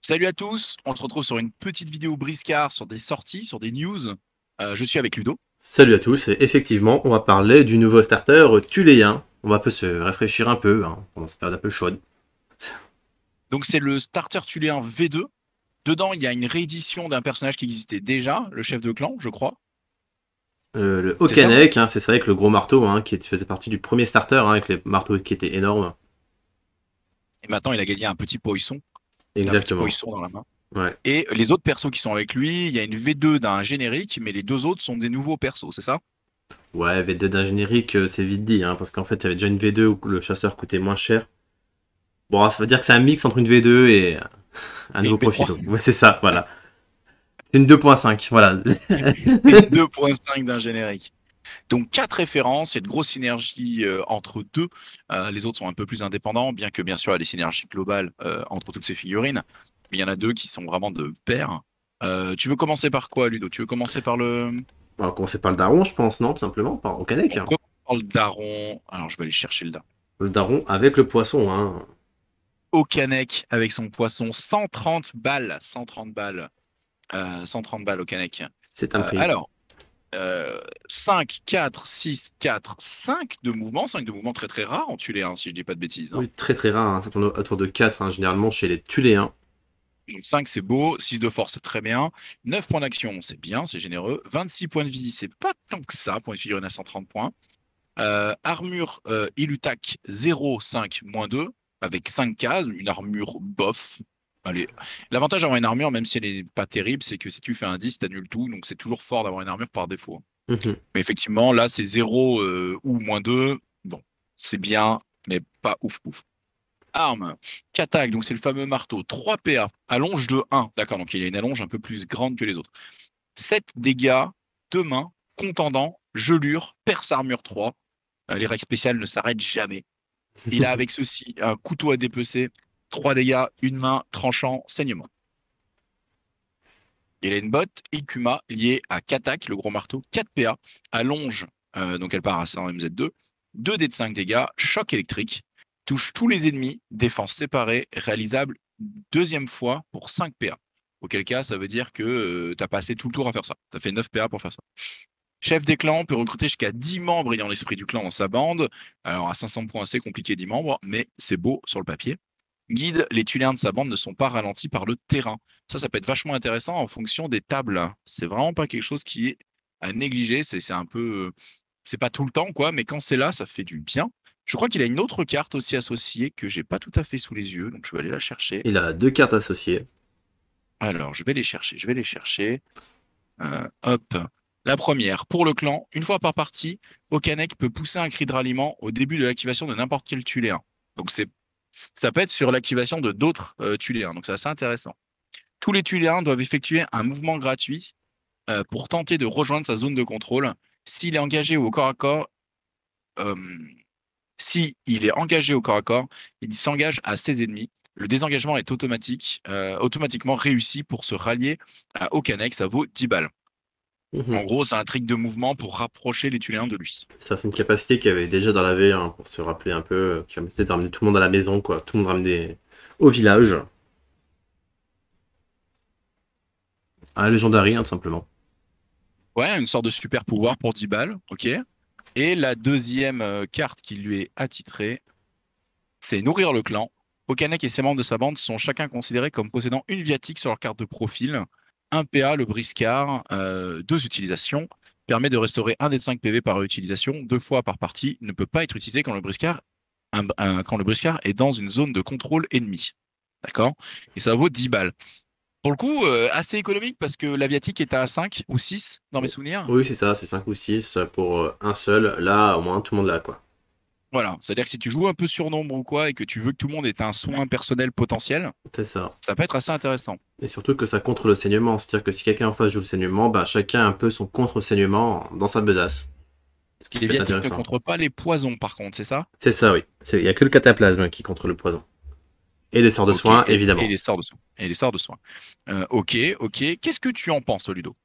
Salut à tous, on se retrouve sur une petite vidéo briscard sur des sorties, sur des news. Je suis avec Ludo. Salut à tous, et effectivement, on va parler du nouveau starter Tuléen. On va un peu se rafraîchir un peu, hein, pendant cette période un peu chaude. Donc c'est le starter tuléen V2. Dedans, il y a une réédition d'un personnage qui existait déjà, le chef de clan, je crois. Le C'est ça? Okanek, hein, c'est ça avec le gros marteau, hein, faisait partie du premier starter, hein, avec les marteaux qui étaient énormes. Et maintenant, il a gagné un petit poisson. Il a un petit Exactement. poisson dans la main. Ouais. Et les autres persos qui sont avec lui, il y a une V2 d'un générique, mais les deux autres sont des nouveaux persos, c'est ça? Ouais, V2 d'un générique, c'est vite dit, hein, parce qu'en fait, il y avait déjà une V2 où le chasseur coûtait moins cher. Bon, ça veut dire que c'est un mix entre une V2 et un Et nouveau une V3. profil. Ouais, c'est ça, voilà. C'est une 2.5, voilà. Et une 2.5 d'un générique. Donc quatre références, il y a de grosses synergies entre deux. Les autres sont un peu plus indépendants, bien que bien sûr il y a des synergies globales entre toutes ces figurines. Mais il y en a deux qui sont vraiment de pair. Tu veux commencer par quoi, Ludo? Tu veux commencer par le... On va commencer par le daron, je pense, non, tout simplement, par Okanek, On hein. commence par le daron. Alors je vais aller chercher le daron. Le daron avec le poisson, hein. Okanek avec son poisson, 130 balles. 130 balles. 130 balles Okanek. C'est un prix. Alors, 5, 4, 6, 4, 5 de mouvement. 5 de mouvement très très rare en tulé, hein, si je dis pas de bêtises, hein. Oui, très très rare, hein. Ça tourne autour de 4, hein, généralement chez les Tuléens. Donc 5, c'est beau. 6 de force, c'est très bien. 9 points d'action, c'est bien, c'est généreux. 26 points de vie, c'est pas tant que ça pour une figurine à 130 points. Armure Illutak 0, 5, -2, avec 5 cases. Une armure bof. Allez. L'avantage d'avoir une armure, même si elle n'est pas terrible, c'est que si tu fais un 10, t'annules tout. Donc c'est toujours fort d'avoir une armure par défaut. Mhm. Mais effectivement, là, c'est 0 ou -2. Bon, c'est bien, mais pas ouf ouf. Arme, qu'attaque, donc c'est le fameux marteau. 3 PA, allonge de 1. D'accord, donc il a une allonge un peu plus grande que les autres. 7 dégâts, 2 mains, contendant, gelure, perce armure 3. Les règles spéciales ne s'arrêtent jamais. Il a avec ceci un couteau à dépecer, 3 dégâts, une main, tranchant, saignement. Il a une botte Ikuma liée à Katak, le gros marteau, 4 PA, allonge, donc elle part à 100 MZ2, 2 dés de 5 dégâts, choc électrique, touche tous les ennemis, défense séparée, réalisable deuxième fois pour 5 PA. Auquel cas, ça veut dire que tu as passé tout le tour à faire ça. Tu as fait 9 PA pour faire ça. Chef des clans peut recruter jusqu'à 10 membres ayant l'esprit du clan dans sa bande. Alors à 500 points, c'est compliqué 10 membres, mais c'est beau sur le papier. Guide, les tuléens de sa bande ne sont pas ralentis par le terrain. Ça peut être vachement intéressant en fonction des tables. C'est vraiment pas quelque chose qui est à négliger. C'est un peu, c'est pas tout le temps quoi, mais quand c'est là, ça fait du bien. Je crois qu'il a une autre carte aussi associée que j'ai pas tout à fait sous les yeux, donc je vais aller la chercher. Il a 2 cartes associées. Alors, je vais les chercher, je vais les chercher. Hop. La première, pour le clan, une fois par partie, Okanek peut pousser un cri de ralliement au début de l'activation de n'importe quel tuléen. Donc ça peut être sur l'activation de d'autres tuléens, donc c'est assez intéressant. Tous les tuléens doivent effectuer un mouvement gratuit pour tenter de rejoindre sa zone de contrôle. S'il est engagé au corps à corps, euh, si il est engagé au corps à corps, il s'engage à ses ennemis. Le désengagement est automatique, automatiquement réussi pour se rallier à Okanek, ça vaut 10 balles. En Mhm. gros, c'est un trick de mouvement pour rapprocher les tuléens de lui. Ça, c'est une capacité qu'il y avait déjà dans la V, hein, pour se rappeler un peu, qui permettait de ramener tout le monde à la maison, quoi. Tout le monde ramené au village. Un Legendary, hein, tout simplement. Ouais, une sorte de super pouvoir pour 10 balles, ok. Et la deuxième carte qui lui est attitrée, c'est nourrir le clan. Okanek et ses membres de sa bande sont chacun considérés comme possédant une viatique sur leur carte de profil. Un PA, le briscard, 2 utilisations, permet de restaurer un des 5 PV par utilisation, 2 fois par partie, ne peut pas être utilisé quand quand le briscard est dans une zone de contrôle ennemi. D'accord? Et ça vaut 10 balles. Pour le coup, assez économique parce que l'aviatique est à 5 ou 6 dans mes Oh. souvenirs. Oui, c'est ça, c'est 5 ou 6 pour un seul. Là, au moins, tout le monde l'a, quoi. Voilà, c'est-à-dire que si tu joues un peu sur nombre ou quoi et que tu veux que tout le monde ait un soin personnel potentiel, C'est ça. ça peut être assez intéressant. Et surtout que ça contre le saignement. C'est-à-dire que si quelqu'un en face joue le saignement, bah, chacun a un peu son contre-saignement dans sa besace. Ce qui Les peut être viatiques ne intéressant. contrent pas les poisons, par contre, c'est ça? C'est ça, oui. Il n'y a que le cataplasme qui contre le poison. Et les sorts de Ok, soins, et évidemment. les sorts de soins. Et les sorts de soins. Ok, ok. Qu'est-ce que tu en penses, Ludo?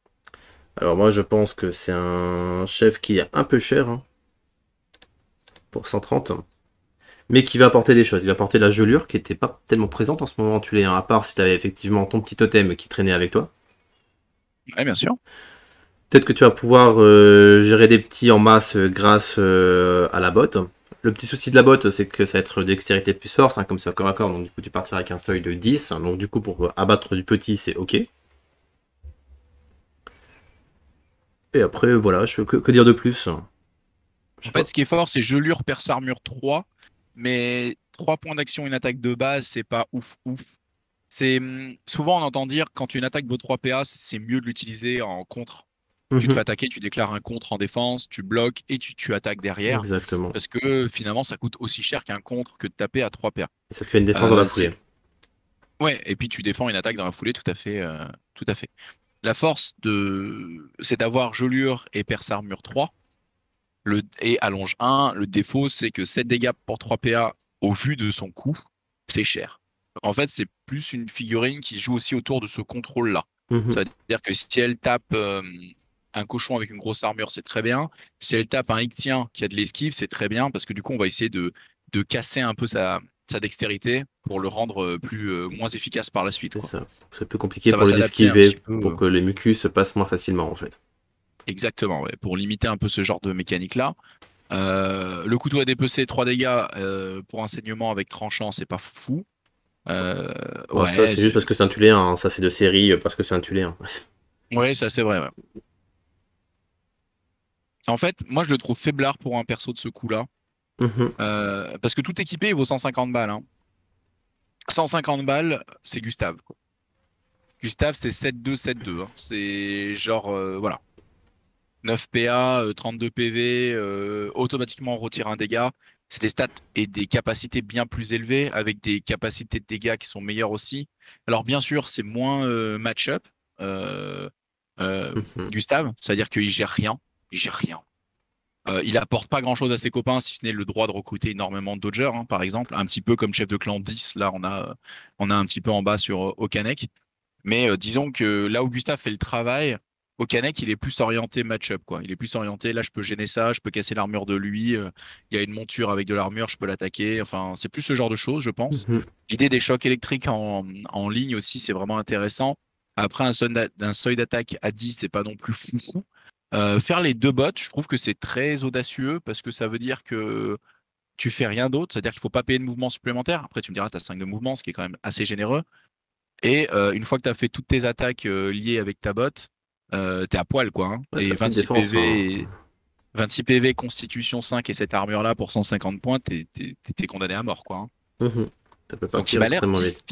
Alors moi, je pense que c'est un chef qui est un peu cher, hein, pour 130. Mais qui va apporter des choses. Il va apporter la gelure qui était pas tellement présente en ce moment en Tulé, hein, à part si tu avais effectivement ton petit totem qui traînait avec toi. Ouais, bien sûr. Peut-être que tu vas pouvoir gérer des petits en masse grâce à la botte. Le petit souci de la botte, c'est que ça va être dextérité plus force, hein, comme c'est corps à corps, donc du coup tu partiras avec un seuil de 10. Donc du coup pour abattre du petit, c'est ok. Et après, voilà, que dire de plus? Je sais En fait, pas. ce qui est fort, c'est gelure, perce armure 3, mais 3 points d'action, une attaque de base, c'est pas ouf ouf. Souvent on entend dire quand une attaque vaut 3 PA, c'est mieux de l'utiliser en contre. Tu te fais Mhm, attaquer, tu déclares un contre en défense, tu bloques et tu attaques derrière. exactement. Parce que finalement, ça coûte aussi cher qu'un contre que de taper à 3 PA. Et ça te fait une défense dans la C'est foulée. Ouais, et puis tu défends une attaque dans la foulée, tout à fait, tout à fait. La force c'est d'avoir gelure et perce armure 3. Et allonge 1. Le défaut, c'est que 7 dégâts pour 3 PA au vu de son coût, c'est cher. En fait, c'est plus une figurine qui joue aussi autour de ce contrôle-là. Ça Mhm, veut dire que si elle tape un cochon avec une grosse armure, c'est très bien. Si elle tape un Ictien qui a de l'esquive, c'est très bien parce que du coup, on va essayer de casser un peu sa dextérité pour le rendre moins efficace par la suite, c'est quoi. ça. C'est plus compliqué Ça va pour le s'adapter un d'esquiver, petit peu. pour que les mucus se passent moins facilement en fait. Exactement, ouais, pour limiter un peu ce genre de mécanique-là. Le couteau à dépecer, 3 dégâts pour un saignement avec tranchant, c'est pas fou. Euh, Bon, ça, ouais, c'est juste parce que c'est un tuléen, hein. Ça, c'est de série parce que c'est un tuléen. ouais, ça c'est vrai. Ouais. En fait, moi je le trouve faiblard pour un perso de ce coup-là. Mhm. Parce que tout équipé, il vaut 150 balles. Hein. 150 balles, c'est Gustave, quoi. Gustave, c'est 7-2, 7-2. Hein. C'est genre, voilà. 9 PA, 32 PV, automatiquement on retire un dégât. C'est des stats et des capacités bien plus élevées, avec des capacités de dégâts qui sont meilleures aussi. Alors bien sûr, c'est moins match-up, euh, euh, Mhm. Gustave, c'est-à-dire qu'il gère rien. Il gère rien. Il apporte pas grand-chose à ses copains, si ce n'est le droit de recruter énormément de dodgers, hein, par exemple. Un petit peu comme chef de clan 10, là on a un petit peu en bas sur Okanek. Mais disons que là où Gustave fait le travail, Okanek, il est plus orienté match-up, quoi. Il est plus orienté, là, je peux gêner ça, je peux casser l'armure de lui. Il y a une monture avec de l'armure, je peux l'attaquer. Enfin, c'est plus ce genre de choses, je pense. Mhm. L'idée des chocs électriques en ligne aussi, c'est vraiment intéressant. Après, un seuil d'attaque à 10, c'est pas non plus fou. Faire les deux bots, je trouve que c'est très audacieux parce que ça veut dire que tu fais rien d'autre. C'est-à-dire qu'il faut pas payer de mouvement supplémentaire. Après, tu me diras, tu as 5 de mouvement, ce qui est quand même assez généreux. Et une fois que tu as fait toutes tes attaques liées avec ta botte, t'es à poil, quoi. Hein. Ouais, Et ça fait une 26 défense, hein. PV, 26 PV, Constitution 5 et cette armure-là pour 150 points, t'es condamné à mort, quoi. Hein. Mhm. Ça peut Donc il partir m'a l'air extrêmement vite.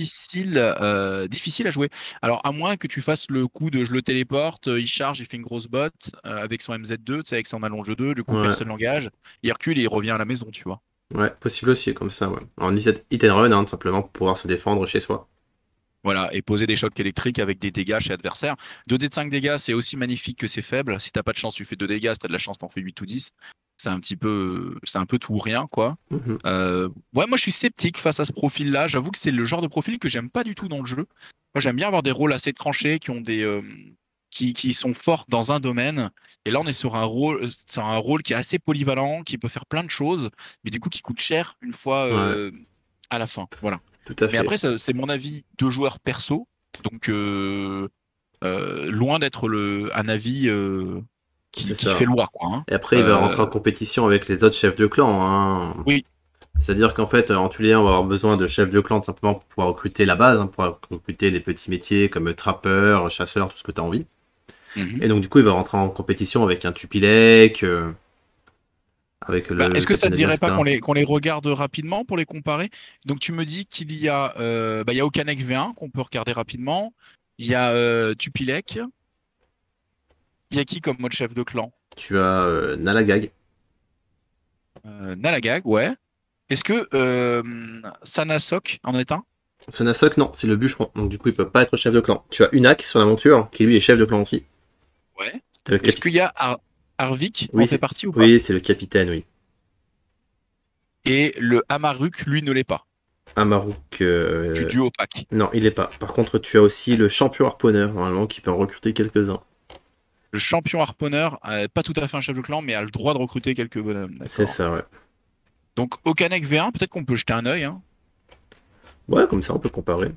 difficile à jouer. Alors à moins que tu fasses le coup de je le téléporte, il charge, il fait une grosse botte avec son MZ2, tu sais, avec son allonge 2, du coup Ouais, personne l'engage. Il recule et il revient à la maison, tu vois. ouais, possible aussi, comme ça, ouais. En hit and run, hein, tout simplement, pour pouvoir se défendre chez soi. Voilà, et poser des chocs électriques avec des dégâts chez adversaire. 2 dés de 5 dégâts, c'est aussi magnifique que c'est faible. Si t'as pas de chance, tu fais 2 dégâts. Si t'as de la chance, t'en fais 8 ou 10. C'est un peu tout ou rien, quoi. Mhm. Ouais, moi je suis sceptique face à ce profil-là. J'avoue que c'est le genre de profil que j'aime pas du tout dans le jeu. Moi j'aime bien avoir des rôles assez tranchés qui sont forts dans un domaine. Et là on est sur un rôle qui est assez polyvalent, qui peut faire plein de choses, mais du coup qui coûte cher une fois Ouais, à la fin. Voilà. tout à Mais fait. après, c'est mon avis de joueur perso. Donc, loin d'être un avis C'est qui fait ça. loi, quoi. Hein. Et après, il va rentrer en Euh, compétition avec les autres chefs de clan, hein. oui. C'est-à-dire qu'en fait, en Tuléen, on va avoir besoin de chefs de clan tout simplement pour pouvoir recruter la base, hein, pour pouvoir recruter les petits métiers comme trappeur, chasseur, tout ce que tu as envie. Mhm. Et donc, du coup, il va rentrer en compétition avec un Tupilek, avec Bah, le est-ce que ça Captain te Nadia, dirait pas etc. qu'on les regarde rapidement pour les comparer? Donc, tu me dis qu'il y a, il y a Okanek V1 qu'on peut regarder rapidement. Il y a Tupilek. Il y a qui comme mode chef de clan? Tu as Nalagag. Nalagag, ouais. Est-ce que Sanasok en est un? Sonasok, non, c'est le bûcheron. Donc, du coup, il peut pas être chef de clan. Tu as Unak sur la monture, qui lui est chef de clan aussi. Ouais. T'as le Est-ce capitaine. qu'il y a Arvik en Oui, fait partie ou pas? oui, c'est le capitaine, oui. Et le Amaruk, lui, ne l'est pas. Amaruk, Du duo pack. non, il est pas. Par contre, tu as aussi le champion harponneur, normalement, qui peut en recruter quelques-uns. Le champion harponneur, pas tout à fait un chef de clan, mais a le droit de recruter quelques bonhommes. C'est D'accord. ça, ouais. Donc Okanek V1, peut-être qu'on peut jeter un œil, hein. Ouais, comme ça, on peut comparer.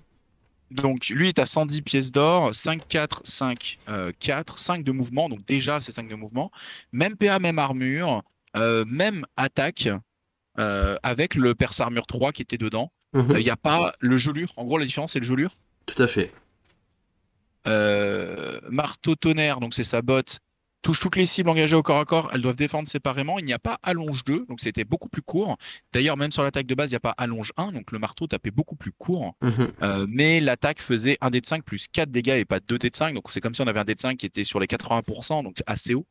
Donc lui est à 110 pièces d'or, 5, 4, 5, 4, 5 de mouvement. Donc déjà, c'est 5 de mouvement. Même PA, même armure, même attaque, avec le perce armure 3 qui était dedans. Il Mhm, n'y a pas le gelure. En gros, la différence, c'est le gelure. tout à fait. Marteau tonnerre, donc c'est sa botte, touche toutes les cibles engagées au corps à corps, elles doivent défendre séparément. Il n'y a pas allonge 2, donc c'était beaucoup plus court. D'ailleurs, même sur l'attaque de base, il n'y a pas allonge 1, donc le marteau tapait beaucoup plus court. Mhm, Mais l'attaque faisait 1 dé de 5 plus 4 dégâts et pas 2 dés de 5. Donc c'est comme si on avait un dé de 5 qui était sur les 80%, donc assez haut.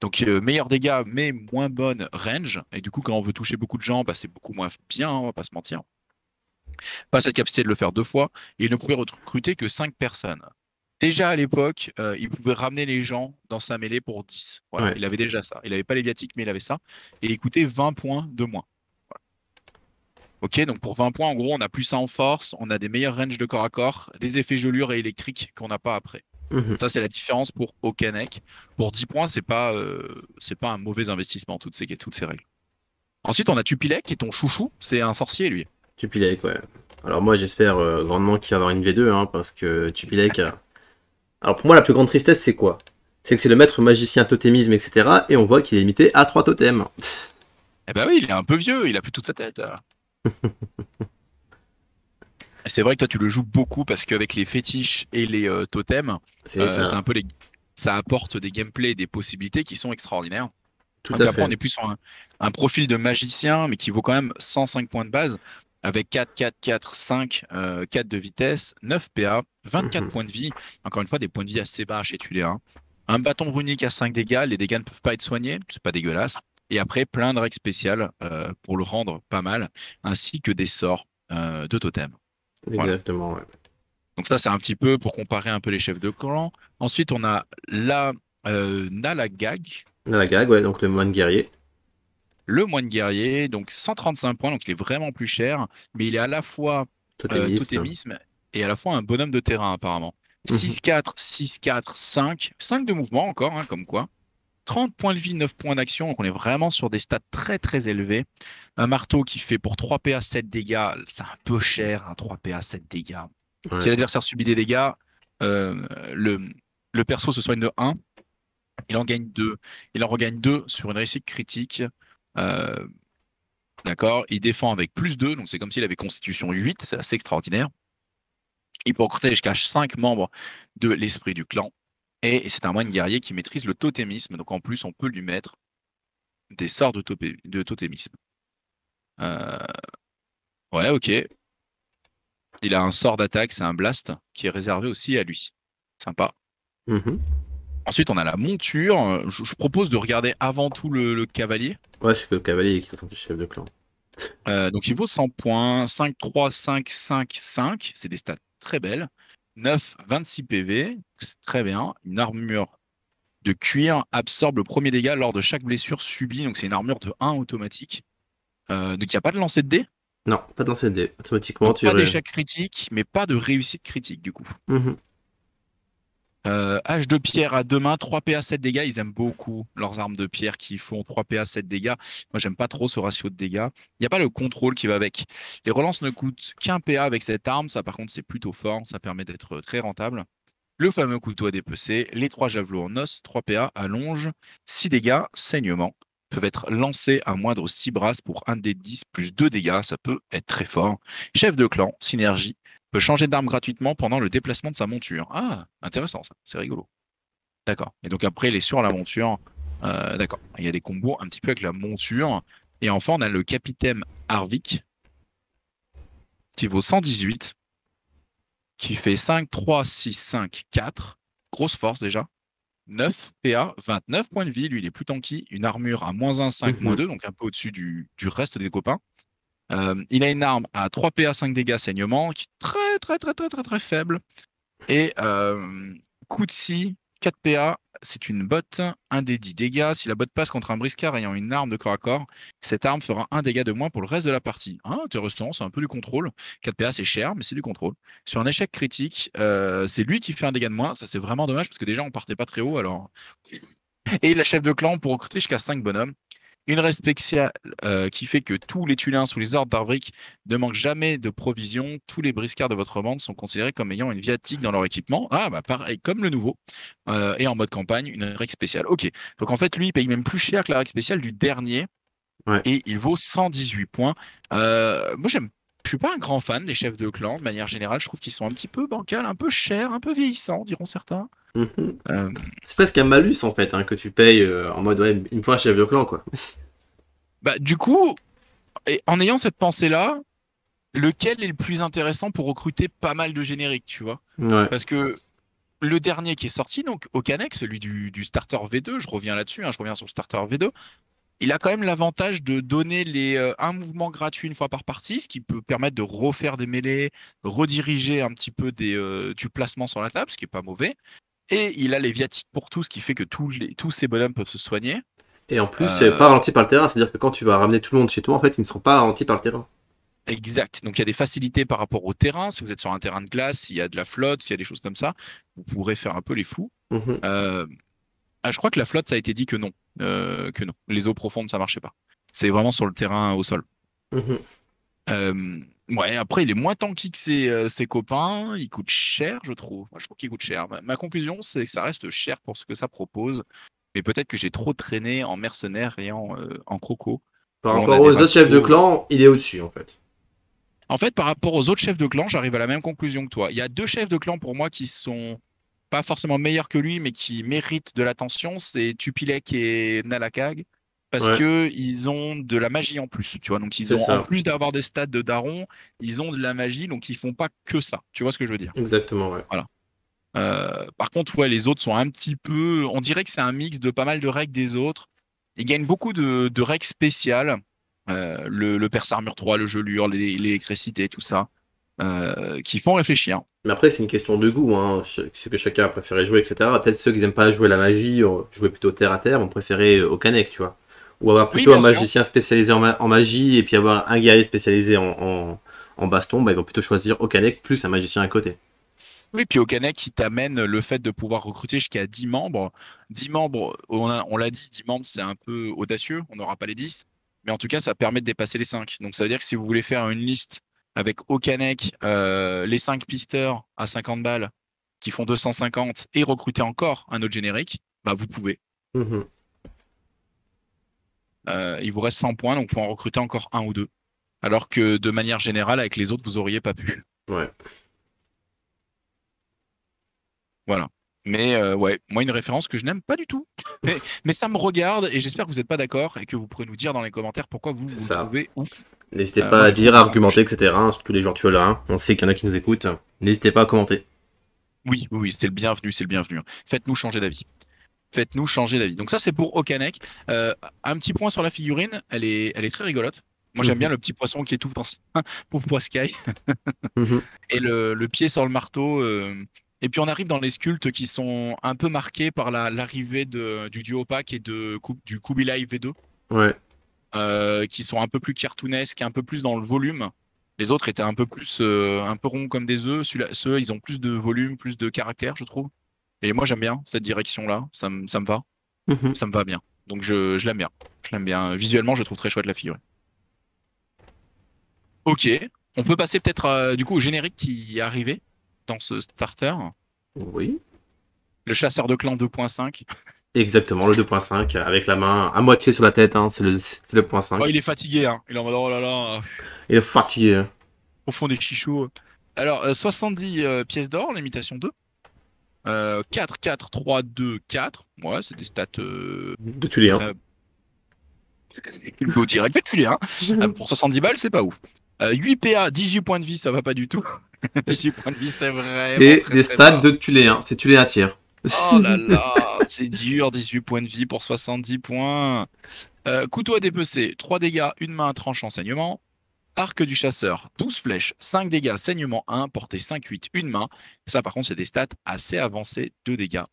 Donc meilleur dégâts, mais moins bonne range. Et du coup, quand on veut toucher beaucoup de gens, bah, c'est beaucoup moins bien, hein, on va pas se mentir. Pas cette capacité de le faire deux fois. Et il ne pouvait recruter que 5 personnes. Déjà à l'époque, il pouvait ramener les gens dans sa mêlée pour 10. Voilà, ouais. il avait déjà ça. Il n'avait pas les viatiques, mais il avait ça. Et il coûtait 20 points de moins. Voilà. Ok, donc pour 20 points, en gros, on a plus ça en force, on a des meilleurs ranges de corps à corps, des effets gelures et électriques qu'on n'a pas après. Mhm. Ça, c'est la différence pour Okanek. Pour 10 points, c'est pas un mauvais investissement, toutes ces règles. Ensuite, on a Tupilek, qui est ton chouchou. C'est un sorcier, lui. Tupilek, ouais. Alors moi, j'espère grandement qu'il va y avoir une V2, hein, parce que Tupilek... Alors pour moi, la plus grande tristesse, c'est quoi? C'est que c'est le maître magicien totémisme, etc. Et on voit qu'il est limité à 3 totems. Eh ben oui, il est un peu vieux, il a plus toute sa tête. C'est vrai que toi, tu le joues beaucoup parce qu'avec les fétiches et les totems, C'est c'est ça, un peu ça apporte des gameplays et des possibilités qui sont extraordinaires. tout Donc à après, on fait. est plus sur un profil de magicien, mais qui vaut quand même 105 points de base, avec 4, 4, 4, 5, 4 de vitesse, 9 PA, 24 Mhm. points de vie. Encore une fois, des points de vie assez bas chez Tuléa. Un bâton runique à 5 dégâts, les dégâts ne peuvent pas être soignés, c'est pas dégueulasse. Et après, plein de règles spéciales pour le rendre pas mal, ainsi que des sorts de totem. Voilà. Exactement, ouais. Donc ça, c'est un petit peu pour comparer un peu les chefs de clan. Ensuite, on a la Nalagag, Dans la gag, ouais, donc le moine guerrier. le moine guerrier, donc 135 points, donc il est vraiment plus cher, mais il est à la fois Totémiste. totémisme et à la fois un bonhomme de terrain apparemment. Mhm. 6-4, 6-4, 5, 5 de mouvement encore, hein, comme quoi. 30 points de vie, 9 points d'action, donc on est vraiment sur des stats très très élevés. Un marteau qui fait pour 3 PA 7 dégâts, c'est un peu cher, un 3 PA 7 dégâts. Si Ouais. l'adversaire subit des dégâts, euh, le, le perso se soigne de 1, il en gagne 2. Il en regagne 2 sur une réussite critique. Euh, d'accord? Il défend avec plus 2, donc c'est comme s'il avait constitution 8, c'est assez extraordinaire. Il peut recruter jusqu'à 5 membres de l'esprit du clan. Et c'est un moine guerrier qui maîtrise le totémisme, donc en plus on peut lui mettre des sorts de totémisme. Euh, ouais, ok. Il a un sort d'attaque, c'est un blast, qui est réservé aussi à lui. Sympa. Mhm. Ensuite, on a la monture. Je propose de regarder avant tout le cavalier. Ouais, c'est que le cavalier qui s'attend chef de clan. Donc, il vaut 100 points. 5, 3, 5, 5, 5. C'est des stats très belles. 9, 26 PV. C'est très bien. Une armure de cuir absorbe le premier dégât lors de chaque blessure subie. Donc, c'est une armure de 1 automatique. Donc, il n'y a pas de lancer de dés. Non, pas dans cette dé. Automatiquement, Donc, tu pas aurais... d'échec critique, mais pas de réussite critique, du coup. Mhm. Hache de pierre à deux mains, 3 PA 7 dégâts. Ils aiment beaucoup leurs armes de pierre qui font 3 PA 7 dégâts. Moi, j'aime pas trop ce ratio de dégâts. Il n'y a pas le contrôle qui va avec. Les relances ne coûtent qu'un PA avec cette arme. Ça, par contre, c'est plutôt fort. Ça permet d'être très rentable. Le fameux couteau à dépecer, les 3 javelots en os, 3 PA, allonge, 6 dégâts, saignement. Peuvent être lancés à moindre 6 brasses pour 1 d 10 plus 2 dégâts. Ça peut être très fort. Chef de clan, synergie. Peut changer d'arme gratuitement pendant le déplacement de sa monture. Ah, intéressant ça, c'est rigolo. D'accord. Et donc après, il est sur la monture. D'accord. Il y a des combos un petit peu avec la monture. Et enfin, on a le capitaine Harvick qui vaut 118, qui fait 5, 3, 6, 5, 4. Grosse force déjà. 9 PA, 29 points de vie. Lui, il est plus tanky. Une armure à moins 1, 5, moins Mhm. 2, donc un peu au-dessus du reste des copains. Il a une arme à 3 PA, 5 dégâts, saignement, qui est très, très, très, très, très, très faible. Et coup de scie, 4 PA, c'est une botte, 1 des 10 dégâts. Si la botte passe contre un briscard ayant une arme de corps à corps, cette arme fera 1 dégât de moins pour le reste de la partie. Ah, intéressant, c'est un peu du contrôle. 4 PA, c'est cher, mais c'est du contrôle. Sur un échec critique, c'est lui qui fait un dégât de moins. Ça, c'est vraiment dommage parce que déjà, on partait pas très haut. Alors... Et la chef de clan pour recruter jusqu'à 5 bonhommes. Une règle spéciale qui fait que tous les Tuléens sous les ordres d'Arvric ne manquent jamais de provisions. Tous les briscards de votre bande sont considérés comme ayant une viatique dans leur équipement. Ah, bah pareil, comme le nouveau. Et en mode campagne, une règle spéciale. Ok. Donc en fait, lui, il paye même plus cher que la règle spéciale du dernier. Ouais. Et il vaut 118 points. Moi, je suis pas un grand fan des chefs de clan, de manière générale. Je trouve qu'ils sont un petit peu bancals, un peu chers, un peu vieillissants, diront certains. Mhm. Euh, C'est presque un malus en fait hein, que tu payes en mode ouais, une fois chef de clan quoi. du coup, en ayant cette pensée-là, lequel est le plus intéressant pour recruter pas mal de génériques, tu vois? Ouais. Parce que le dernier qui est sorti, donc Okanek, celui du starter V2, je reviens là-dessus, hein, je reviens sur le starter V2, il a quand même l'avantage de donner un mouvement gratuit une fois par partie, ce qui peut permettre de refaire des mêlées, rediriger un petit peu du placement sur la table, ce qui est pas mauvais. Et il a les viatiques pour tous, ce qui fait que tous ces bonhommes peuvent se soigner. Et en plus, c'est pas Euh, ralenti par le terrain, c'est-à-dire que quand tu vas ramener tout le monde chez toi, en fait, ils ne seront pas ralentis par le terrain. exact. Donc il y a des facilités par rapport au terrain. Si vous êtes sur un terrain de glace, s'il y a de la flotte, s'il y a des choses comme ça, vous pourrez faire un peu les fous. Mhm. Euh, je crois que la flotte, ça a été dit que non. Que non. Les eaux profondes, ça marchait pas. C'est vraiment sur le terrain au sol. Mhm. Ouais, après, il est moins tanky que ses copains. Il coûte cher, je trouve. Moi, je trouve qu'il coûte cher. Ma conclusion, c'est que ça reste cher pour ce que ça propose. Mais peut-être que j'ai trop traîné en mercenaire et en croco, Par où on rapport a des aux autres chefs de ratios. clan, il est au-dessus, en fait. En fait, par rapport aux autres chefs de clan, j'arrive à la même conclusion que toi. Il y a deux chefs de clan pour moi qui sont pas forcément meilleurs que lui, mais qui méritent de l'attention. C'est Tupilek et Nalakag. Parce Ouais, que ils ont de la magie en plus, tu vois. Donc ils c'est ont, en ça. plus d'avoir des stats de daron, ils ont de la magie, donc ils font pas que ça. Tu vois ce que je veux dire? Exactement, ouais. Voilà. Par contre, ouais, les autres sont un petit peu. On dirait que c'est un mix de pas mal de règles des autres. Ils gagnent beaucoup de règles spéciales. Le Perse Armure 3, le gelure, l'électricité, tout ça, qui font réfléchir. Mais après, c'est une question de goût, hein. Ce que chacun a préféré jouer, etc. Peut-être ceux qui n'aiment pas jouer la magie, jouer plutôt terre à terre, vont préférer Okanek, tu vois. Ou avoir Oui, plutôt un bien sûr. magicien spécialisé en magie, et puis avoir un guerrier spécialisé en baston, bah, ils vont plutôt choisir Okanek plus un magicien à côté. Oui, puis au Canet qui t'amène le fait de pouvoir recruter jusqu'à 10 membres. 10 membres, on l'a dit, 10 membres, c'est un peu audacieux. On n'aura pas les 10. Mais en tout cas, ça permet de dépasser les 5. Donc ça veut dire que si vous voulez faire une liste avec Okanek, les 5 pisteurs à 50 balles qui font 250 et recruter encore un autre générique, bah vous pouvez. Mhm. Il vous reste 100 points, donc vous pouvez en recruter encore un ou deux. Alors que de manière générale, avec les autres, vous auriez pas pu. Ouais. Voilà. Mais ouais, moi, une référence que je n'aime pas du tout. Mais ça me regarde et j'espère que vous n'êtes pas d'accord et que vous pourrez nous dire dans les commentaires pourquoi vous, C'est vous le ça. trouvez ouf. N'hésitez pas Moi, à je dire, trouve. à argumenter, etc. Hein, surtout les gens tu là. Hein. On sait qu'il y en a qui nous écoutent. N'hésitez pas à commenter. Oui, oui, oui, c'est le bienvenu, c'est le bienvenu. Faites-nous changer d'avis. Faites-nous changer d'avis. Donc ça, c'est pour Okanek. Un petit point sur la figurine, elle est très rigolote. Moi, j'aime bien Mhm. le petit poisson qui étouffe dans sa pauvre poiscaille. Mhm. Et le pied sur le marteau. Et puis on arrive dans les sculptes qui sont un peu marqués par l'arrivée du duo pack et du Kubilai V2, Ouais. qui sont un peu plus cartoonesques, un peu plus dans le volume. Les autres étaient un peu plus, un peu ronds comme des œufs. Ceux, ils ont plus de volume, plus de caractère, je trouve. Et moi, j'aime bien cette direction-là. Ça me va. Mhm. Ça me va bien. Donc je l'aime bien. Je l'aime bien. Visuellement, je trouve très chouette la figure. Ok. On peut passer peut-être du coup au générique qui est arrivé dans ce starter. Oui. Le chasseur de clans 2.5. Exactement, le 2.5, avec la main à moitié sur la tête, hein, c'est le point Oh, 5. il est fatigué, hein. Il est en mode oh là là, Il est fatigué. Hein. au fond des chichots. Alors, 70 pièces d'or, l'imitation 2. 4, 4, 3, 2, 4. Ouais, c'est des stats De tuer, hein. très. Au direct, mais tu l'es, hein. Pour 70 balles, c'est pas ouf. 8 PA, 18 points de vie, ça va pas du tout. 18 points de vie, c'est vraiment Et très des très stats bas. de tuer, hein. C'est tuer un tiers. Oh là là, c'est dur, 18 points de vie pour 70 points. Couteau à dépecer, 3 dégâts, une main, tranche enseignement. Arc du chasseur, 12 flèches, 5 dégâts, saignement 1, portée 5, 8, une main. Ça, par contre, c'est des stats assez avancées, 2 dégâts.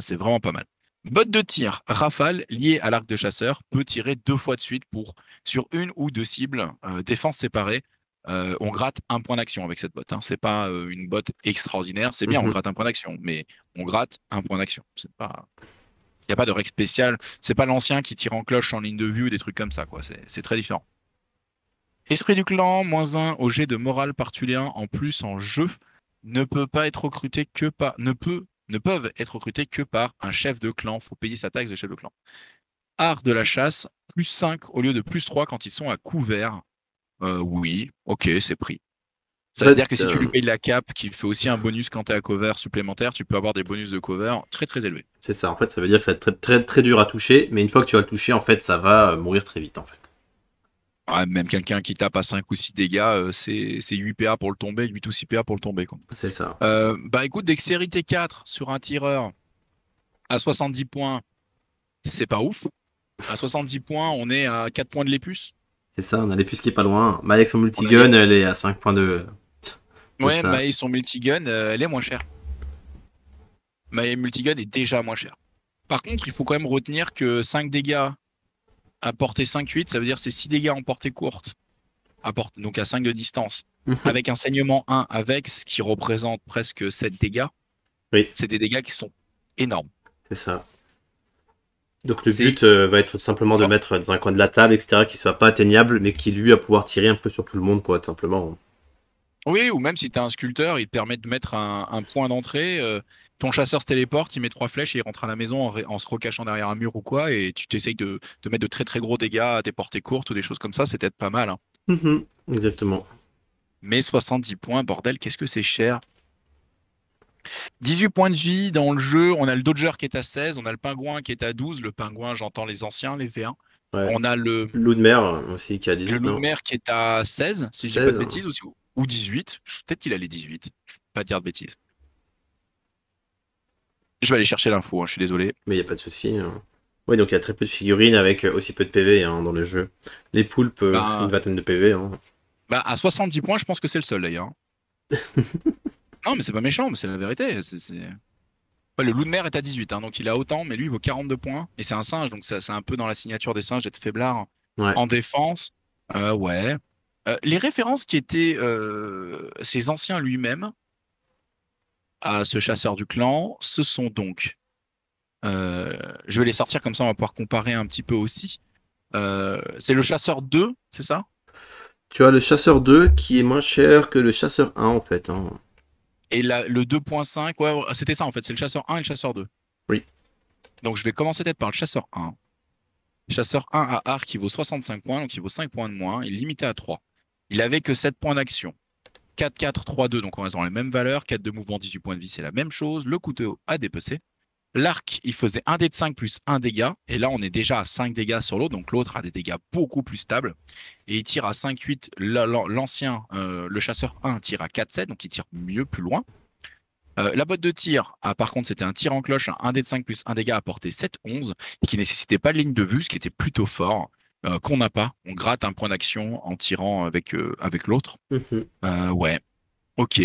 C'est vraiment pas mal. Botte de tir, rafale, liée à l'arc de chasseur, peut tirer 2 fois de suite sur une ou deux cibles, défense séparée. On gratte un point d'action avec cette botte. Hein. C'est pas une botte extraordinaire. C'est bien, on Mhm. gratte un point d'action, mais on gratte un point d'action. C'est pas. Il n'y a pas de règle spéciale. C'est pas l'ancien qui tire en cloche en ligne de vue ou des trucs comme ça, quoi. C'est très différent. Esprit du clan, -1 au jet de morale par Tuléen en plus en jeu, ne peut pas être recruté que par, ne peuvent être recrutés que par un chef de clan. Faut payer sa taxe de chef de clan. Art de la chasse, +5 au lieu de +3 quand ils sont à couvert. Oui, ok, c'est pris. En Ça veut fait, dire que si tu lui payes la cape, qui fait aussi un bonus quand tu es à cover supplémentaire, tu peux avoir des bonus de cover très très élevés. c'est ça. En fait, ça veut dire que ça va être très, très, très dur à toucher, mais une fois que tu vas le toucher, en fait, ça va mourir très vite, en fait. Ouais, même quelqu'un qui tape à 5 ou 6 dégâts, c'est 8 PA pour le tomber, 8 ou 6 PA pour le tomber, quoi. C'est ça. Bah écoute, dextérité 4 sur un tireur à 70 points, c'est pas ouf. À 70 points, on est à 4 points de l'épus. C'est ça, on a les puces qui est pas loin. Malek son On a des... multigun, elle est à 5 points de. C'est Ouais, ça. Maë, son multigun, elle est moins chère. Maë multigun est déjà moins cher. Par contre, il faut quand même retenir que 5 dégâts à portée 5-8, ça veut dire c'est 6 dégâts en portée courte, donc à 5 de distance, avec un saignement 1 avec, ce qui représente presque 7 dégâts. Oui, C'est des dégâts qui sont énormes. c'est ça. Donc le C'est but va être simplement de fort. mettre dans un coin de la table, etc., qui soit pas atteignable, mais qui lui va pouvoir tirer un peu sur tout le monde, quoi, tout simplement. Oui, ou même si tu as un sculpteur, il te permet de mettre un point d'entrée. Ton chasseur se téléporte, il met 3 flèches et il rentre à la maison en se recachant derrière un mur ou quoi, et tu t'essayes de mettre de très très gros dégâts à tes portées courtes ou des choses comme ça, c'est peut-être pas mal, hein. Exactement. Mais 70 points, bordel, qu'est-ce que c'est cher. 18 points de vie dans le jeu, on a le Dodger qui est à 16, on a le Pingouin qui est à 12. Le Pingouin, j'entends les anciens, les V1. Ouais. On a le, Loup de mer aussi qui a le 18, Loup de non? Mer qui est à 16, si je dis pas 16, de hein. bêtises, aussi, ou 18. Peut-être qu'il a les 18. Je vais pas dire de bêtises. Je vais aller chercher l'info, hein, je suis désolé. Mais il n'y a pas de souci, hein. Oui, donc il y a très peu de figurines avec aussi peu de PV, hein, dans le jeu. Les poulpes, une Ben, vingtaine de PV, hein. à 70 points, je pense que c'est le seul d'ailleurs. Non, mais c'est pas méchant, mais c'est la vérité. Ouais, le Loup de Mer est à 18, hein, donc il a autant, mais lui, il vaut 42 points. Et c'est un singe, donc c'est un peu dans la signature des singes d'être faiblard Ouais. en défense. Ouais. Les références qui étaient ses anciens lui-même à ce chasseur du clan, ce sont donc. Je vais les sortir comme ça, on va pouvoir comparer un petit peu aussi. C'est le chasseur 2, c'est ça? Tu as le chasseur 2 qui est moins cher que le chasseur 1, en fait, hein. Et le 2.5, ouais, ouais, c'était ça en fait, c'est le chasseur 1 et le chasseur 2. Oui. Donc je vais commencer peut-être par le chasseur 1. Chasseur 1 à arc qui vaut 65 points, donc il vaut 5 points de moins. Il est limité à 3. Il avait que 7 points d'action. 4, 4, 3, 2, donc on reste dans les mêmes valeurs. 4 de mouvement, 18 points de vie, c'est la même chose. Le couteau a dépecé. L'arc, il faisait 1 dé de 5 plus 1 dégât. Et là, on est déjà à 5 dégâts sur l'autre. Donc l'autre a des dégâts beaucoup plus stables. Et il tire à 5-8. L'ancien, le chasseur 1 tire à 4-7. Donc il tire mieux, plus loin. La botte de tir, par contre, c'était un tir en cloche, un dé de 5 plus 1 dégât à portée 7-11, qui nécessitait pas de ligne de vue, ce qui était plutôt fort, qu'on n'a pas. On gratte un point d'action en tirant avec l'autre. Ouais, ok.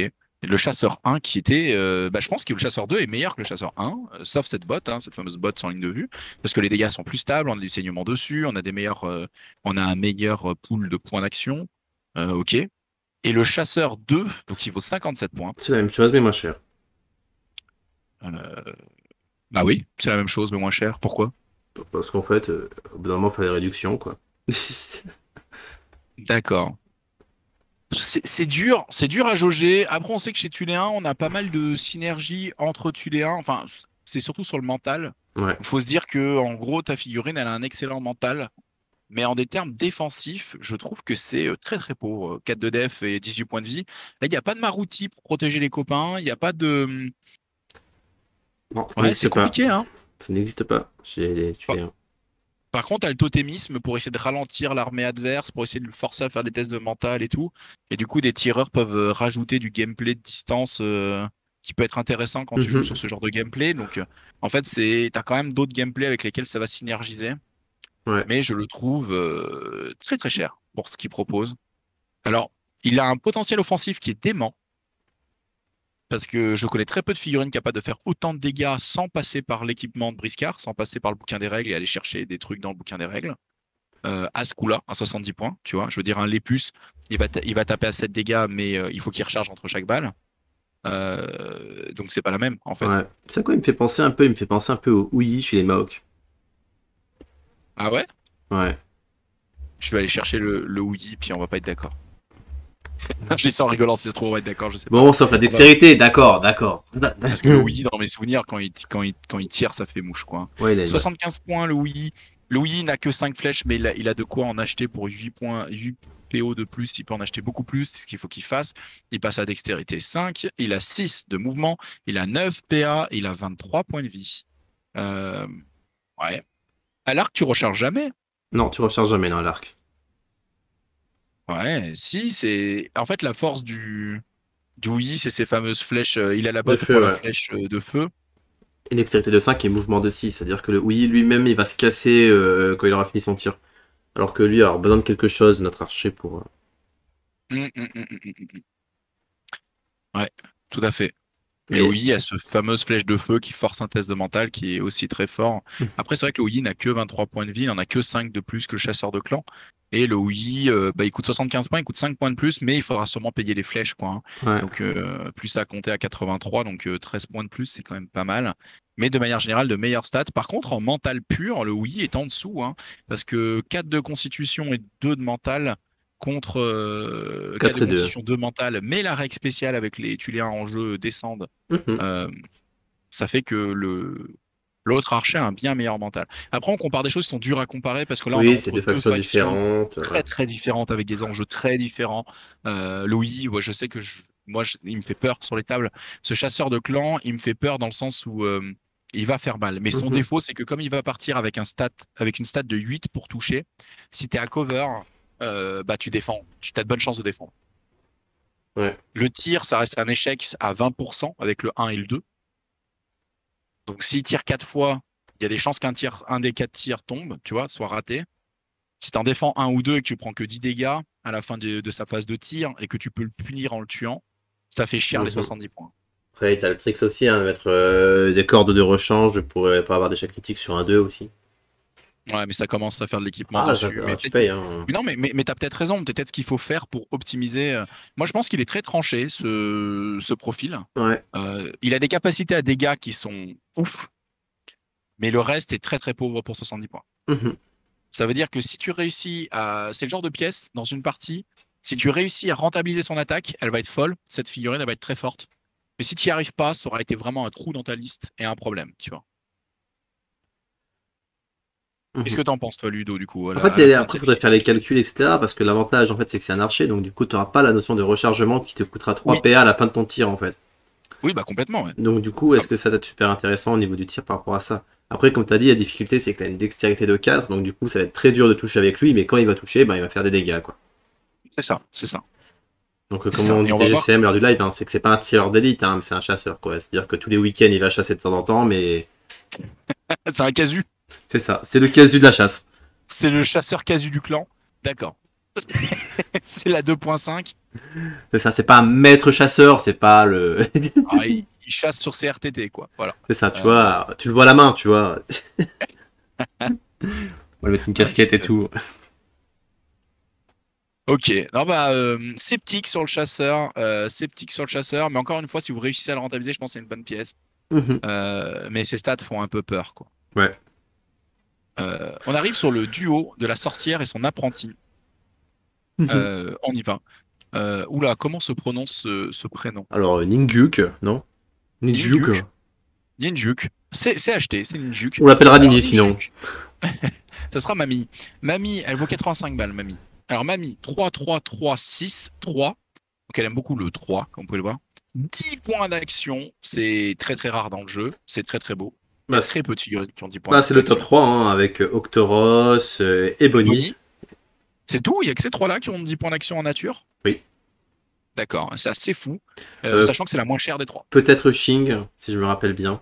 Le chasseur 1 qui était, je pense que le chasseur 2 est meilleur que le chasseur 1, sauf cette botte, hein, cette fameuse botte sans ligne de vue, parce que les dégâts sont plus stables, on a du saignement dessus, on a on a un meilleur pool de points d'action. Ok. Et le chasseur 2, donc il vaut 57 points. C'est la même chose, mais moins cher. Euh, Bah oui, c'est la même chose, mais moins cher. Pourquoi? Parce qu'en fait, au bout d'un moment, il faut des réductions, quoi. D'accord. C'est dur à jauger. Après, on sait que chez Tuléen, on a pas mal de synergie entre Tuléens. Enfin, c'est surtout sur le mental. Ouais. Il faut se dire que, en gros, ta figurine, elle a un excellent mental. Mais en des termes défensifs, je trouve que c'est très très pauvre. 4 de def et 18 points de vie. Là, il n'y a pas de Marouti pour protéger les copains. Il n'y a pas de. Non, ça Ouais, c'est n'existe pas. compliqué, hein. Ça n'existe pas chez les Par, Tuléens. par contre, t'as le totémisme pour essayer de ralentir l'armée adverse, pour essayer de le forcer à faire des tests de mental et tout. Et du coup, des tireurs peuvent rajouter du gameplay de distance qui peut être intéressant quand tu joues sur ce genre de gameplay. Donc, en fait, t'as quand même d'autres gameplays avec lesquels ça va synergiser. Ouais. Mais je le trouve très très cher pour ce qu'il propose. Alors, il a un potentiel offensif qui est dément. Parce que je connais très peu de figurines capables de faire autant de dégâts sans passer par l'équipement de Briscard, sans passer par le bouquin des règles et aller chercher des trucs dans le bouquin des règles. À ce coup-là, à 70 points, tu vois. Je veux dire, un Lépus, il va taper à 7 dégâts, mais il faut qu'il recharge entre chaque balle. Donc c'est pas la même en fait. Ouais. C'est quoi, il me fait penser un peu au Ouyi chez les Maok. Ah ouais? Ouais. Je vais aller chercher le Wii, puis on va pas être d'accord. Je dis ça en rigolant, si ça se trouve, on va être d'accord, je sais pas. Bon, sauf la On va- dextérité, d'accord, d'accord. Parce que le Wii, dans mes souvenirs, quand il tire, ça fait mouche, quoi. Ouais, il a une... 75 points, le Wii. Le Wii n'a que 5 flèches, mais il a de quoi en acheter pour 8 points, 8 PO de plus. Il peut en acheter beaucoup plus, c'est ce qu'il faut qu'il fasse. Il passe à dextérité 5. Il a 6 de mouvement. Il a 9 PA. Il a 23 points de vie. Euh, ouais. À l'arc, tu recharges jamais. Non, tu recharges jamais dans l'arc. Ouais, si, c'est. En fait, la force du Wii, c'est ces fameuses flèches. Il a la De botte pour feu, la ouais. flèche de feu. Et dextérité de 5 et mouvement de 6. C'est-à-dire que le Ouyi lui-même, il va se casser quand il aura fini son tir. Alors que lui, il aura besoin de quelque chose, notre archer, pour... Hum. Ouais, tout à fait. Et le Mais... Wii a ce fameuse flèche de feu qui force un test de mental qui est aussi très fort. Après, c'est vrai que le Wii n'a que 23 points de vie, il n'en a que 5 de plus que le chasseur de clan. Et le Wii, bah, il coûte 75 points, il coûte 5 points de plus, mais il faudra sûrement payer les flèches, quoi, hein. Ouais. Donc, plus ça a compté à 83, donc 13 points de plus, c'est quand même pas mal. Mais de manière générale, de meilleures stats. Par contre, en mental pur, le Wii est en dessous, hein, parce que 4 de constitution et 2 de mental contre 4 de 4 et 2. constitution, 2 mental, mais la règle spéciale avec les Tuléens en jeu descendent. Mhm. euh, Ça fait que l'autre archer a un bien meilleur mental. Après, on compare des choses qui sont dures à comparer parce que là, on est Oui, c'est entre deux deux factions factions différentes. Ouais. très très différentes avec des enjeux très différents. Louis, ouais, je sais que il me fait peur sur les tables. Ce chasseur de clan, il me fait peur dans le sens où il va faire mal. Mais son Mhm. défaut, c'est que comme il va partir avec avec une stat de 8 pour toucher, si tu es à cover, bah tu défends. Tu as de bonnes chances de défendre. Ouais. Le tir, ça reste un échec à 20% avec le 1 et le 2. Donc s'il tire 4 fois, il y a des chances un des 4 tirs tombe, tu vois, soit raté. Si tu en défends un ou deux et que tu prends que 10 dégâts à la fin de sa phase de tir et que tu peux le punir en le tuant, ça fait chier les Mhm. 70 points. Après, t'as le trick aussi, hein, de mettre des cordes de rechange pour pas avoir d'échec critique sur un 2 aussi. Ouais, mais ça commence à faire de l'équipement Ah, dessus. Mais tu peut-être. payes, hein. Mais non, mais t'as peut-être raison. Peut-être ce qu'il faut faire pour optimiser. Moi, je pense qu'il est très tranché, ce profil. Ouais. Il a des capacités à dégâts qui sont ouf, mais le reste est très très pauvre pour 70 points. Mhm. Ça veut dire que si tu réussis à. C'est le genre de pièce dans une partie. Si tu réussis à rentabiliser son attaque, elle va être folle. Cette figurine, elle va être très forte. Mais si tu n'y arrives pas, ça aura été vraiment un trou dans ta liste et un problème, tu vois. Qu'est-ce Mhm. que t'en penses, toi, Ludo, du coup, En fait, à la fin de après, il cette faudrait faire vidéo? les calculs, etc. Parce que l'avantage, en fait, c'est que c'est un archer. Donc, du coup, tu n'auras pas la notion de rechargement qui te coûtera 3 Oui, PA à la fin de ton tir, en fait. oui, bah complètement, ouais. Donc, du coup, Ah, est-ce que ça va être super intéressant au niveau du tir par rapport à ça? Après, comme tu as dit, la difficulté, c'est qu'il a une dextérité de 4. Donc, du coup, ça va être très dur de toucher avec lui. Mais quand il va toucher, ben, il va faire des dégâts, quoi. c'est ça, c'est ça, Donc, c'est comme ça. on Et on disait va voir. GCM lors du live, hein, c'est que c'est pas un tireur d'élite, hein, mais c'est un chasseur, quoi. C'est-à-dire que tous les week-ends, il va chasser de temps en temps, mais C'est un casu. c'est ça. C'est le casu de la chasse. C'est le chasseur casu du clan. D'accord. C'est la 2.5. C'est ça, c'est pas un maître chasseur, c'est pas le. Ah, il chasse sur ses RTT, quoi. Voilà. C'est ça, tu Euh, vois, tu le vois à la main, tu vois. On va lui mettre une ah, casquette et putain. tout. Ok. Non, bah, sceptique sur le chasseur. Sceptique sur le chasseur. Mais encore une fois, si vous réussissez à le rentabiliser, je pense que c'est une bonne pièce. Mhm. Mais ses stats font un peu peur, quoi. Ouais. On arrive sur le duo de la sorcière et son apprenti. Mhm. On y va. Oula, comment se prononce ce prénom? Alors, Ninjuk, non? Ninjuk. Ninjuk. Ninjuk. C'est acheté, c'est Ninjuk. On l'appellera Alors, Nini sinon. Ninjuk, ça sera Mamie. Mamie, elle vaut 85 balles, Mamie. Alors, Mamie, 3, 3, 3, 6, 3. Donc, elle aime beaucoup le 3, comme vous pouvez le voir. 10 points d'action, c'est très très rare dans le jeu. C'est très très beau. Il y a Bah, très peu de figurines qui ont 10 points bah, c'est le top d'action. 3 hein, avec Octoros et Et Bonnie. Bonnie, c'est tout. Il y a que ces trois-là qui ont 10 points d'action en nature. Oui. D'accord, c'est assez fou. Euh, Sachant que c'est la moins chère des trois. Peut-être Shing, si je me rappelle bien.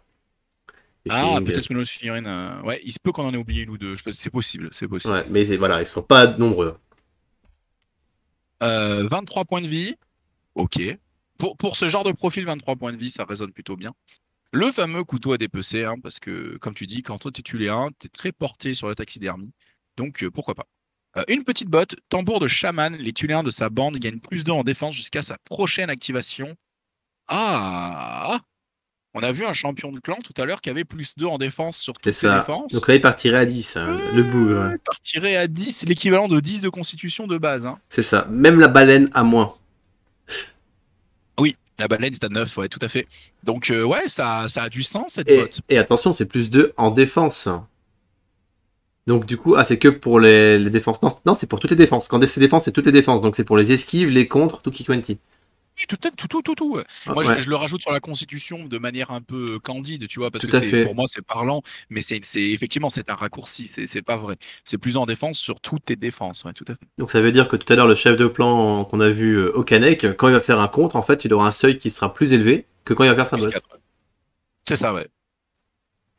Et Ah, Shing, peut-être une autre figurine. Ouais, il se peut qu'on en ait oublié une ou deux. C'est possible, c'est possible. ouais, mais voilà, ils sont pas nombreux. 23 points de vie. Ok. Pour ce genre de profil, 23 points de vie, ça résonne plutôt bien. Le fameux couteau à dépecer, hein, parce que, comme tu dis, quand toi tu les 1, tu es très porté sur la taxidermie. Donc, pourquoi pas. Une petite botte, tambour de chaman. Les Tuléens de sa bande gagnent plus 2 en défense jusqu'à sa prochaine activation. Ah! On a vu un champion de clan tout à l'heure qui avait +2 en défense sur C'est toutes ses ça. défenses. Donc là, il partirait à 10, hein, le bougre. Il partirait à 10, l'équivalent de 10 de constitution de base. Hein. C'est ça. Même la baleine à moins. Oui, la baleine est à 9, ouais, tout à fait. Donc, ouais, ça a du sens, cette Et, botte. et attention, c'est +2 en défense. Donc du coup, c'est que pour les défenses. Non, non, c'est pour toutes les défenses. Quand c'est défense, c'est toutes les défenses. Donc c'est pour les esquives, les contres, tout qui quanti. Oui, tout. Ouais. Ah, Moi, ouais, je le rajoute sur la constitution de manière un peu candide, tu vois, parce tout que à pour fait. moi, c'est parlant, mais effectivement, c'est un raccourci, c'est pas vrai. C'est plus en défense sur toutes tes défenses, ouais, tout à fait. Donc ça veut dire que tout à l'heure, le chef de clan qu'on a vu au Canek, quand il va faire un contre, en fait, il aura un seuil qui sera plus élevé que quand il va faire sa Plus botte. 4. C'est ça, ouais.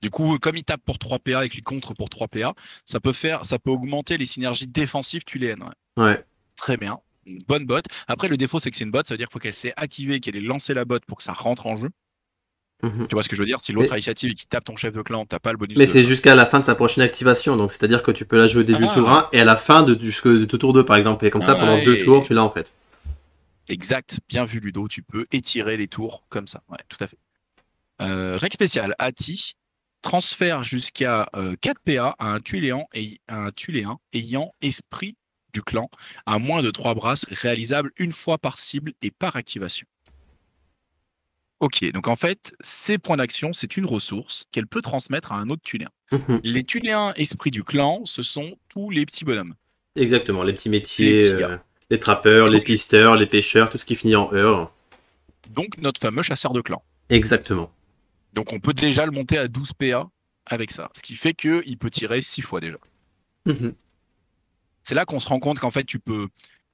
Du coup, comme il tape pour 3 PA et qu'il contre pour 3 PA, ça peut augmenter les synergies défensives tuléennes. Ouais. Ouais. Très bien. Une bonne botte. Après, le défaut, c'est que c'est une botte, ça veut dire qu'il faut qu'elle s'ait activée, qu'elle ait lancé la botte pour que ça rentre en jeu. Mhm. Tu vois ce que je veux dire? Si l'autre a Mais, initiative et qu'il tape ton chef de clan, t'as pas le bonus mais de. c'est jusqu'à la fin de sa prochaine activation. Donc c'est-à-dire que tu peux la jouer au début tour Ah, 1 et à la fin de tout tour 2, par exemple. Et comme ça, pendant 2 tours, ouais. tu l'as en fait. Exact. Bien vu, Ludo. Tu peux étirer les tours comme ça. Ouais, tout à fait. Règle spéciale. Ati transfère jusqu'à 4 PA à un tuléen ayant esprit du clan à moins de 3 brasses réalisable une fois par cible et par activation. Ok, donc en fait, ces points d'action, c'est une ressource qu'elle peut transmettre à un autre tuléen. Mhm. Les tuléens esprits du clan, ce sont tous les petits bonhommes. Exactement. Les petits C'est les métiers, petits gars. les trappeurs, Et les donc, pisteurs, les pêcheurs, tout ce qui finit en heure. notre fameux chasseur de clan. Exactement. Donc on peut déjà le monter à 12 PA avec ça, ce qui fait qu'il peut tirer 6 fois déjà. Mhm. C'est là qu'on se rend compte qu'en fait,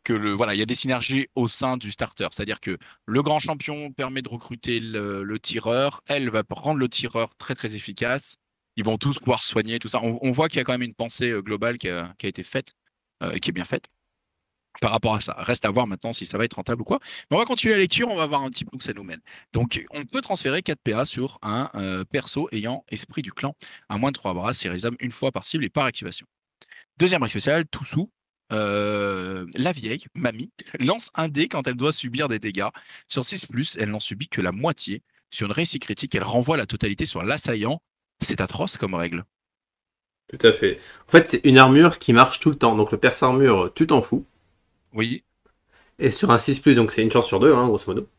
voilà, il y a des synergies au sein du starter. C'est-à-dire que le grand champion permet de recruter le tireur. Elle va rendre le tireur très, très efficace. Ils vont tous pouvoir se soigner, tout ça. On voit qu'il y a quand même une pensée globale qui a été faite et qui est bien faite par rapport à ça. Reste à voir maintenant si ça va être rentable ou quoi. Mais on va continuer la lecture, on va voir un petit peu où ça nous mène. Donc, on peut transférer 4 PA sur un perso ayant esprit du clan à moins de 3 bras. C'est réalisable une fois par cible et par activation. Deuxième règle spéciale, Toussou. La vieille, mamie, lance un dé quand elle doit subir des dégâts. Sur 6+, elle n'en subit que la moitié. Sur une réussite critique, elle renvoie la totalité sur l'assaillant. C'est atroce comme règle. Tout à fait. En fait, c'est une armure qui marche tout le temps. Donc le perce armure, tu t'en fous. Oui. Et sur un 6+, donc c'est une chance sur deux, hein, grosso modo.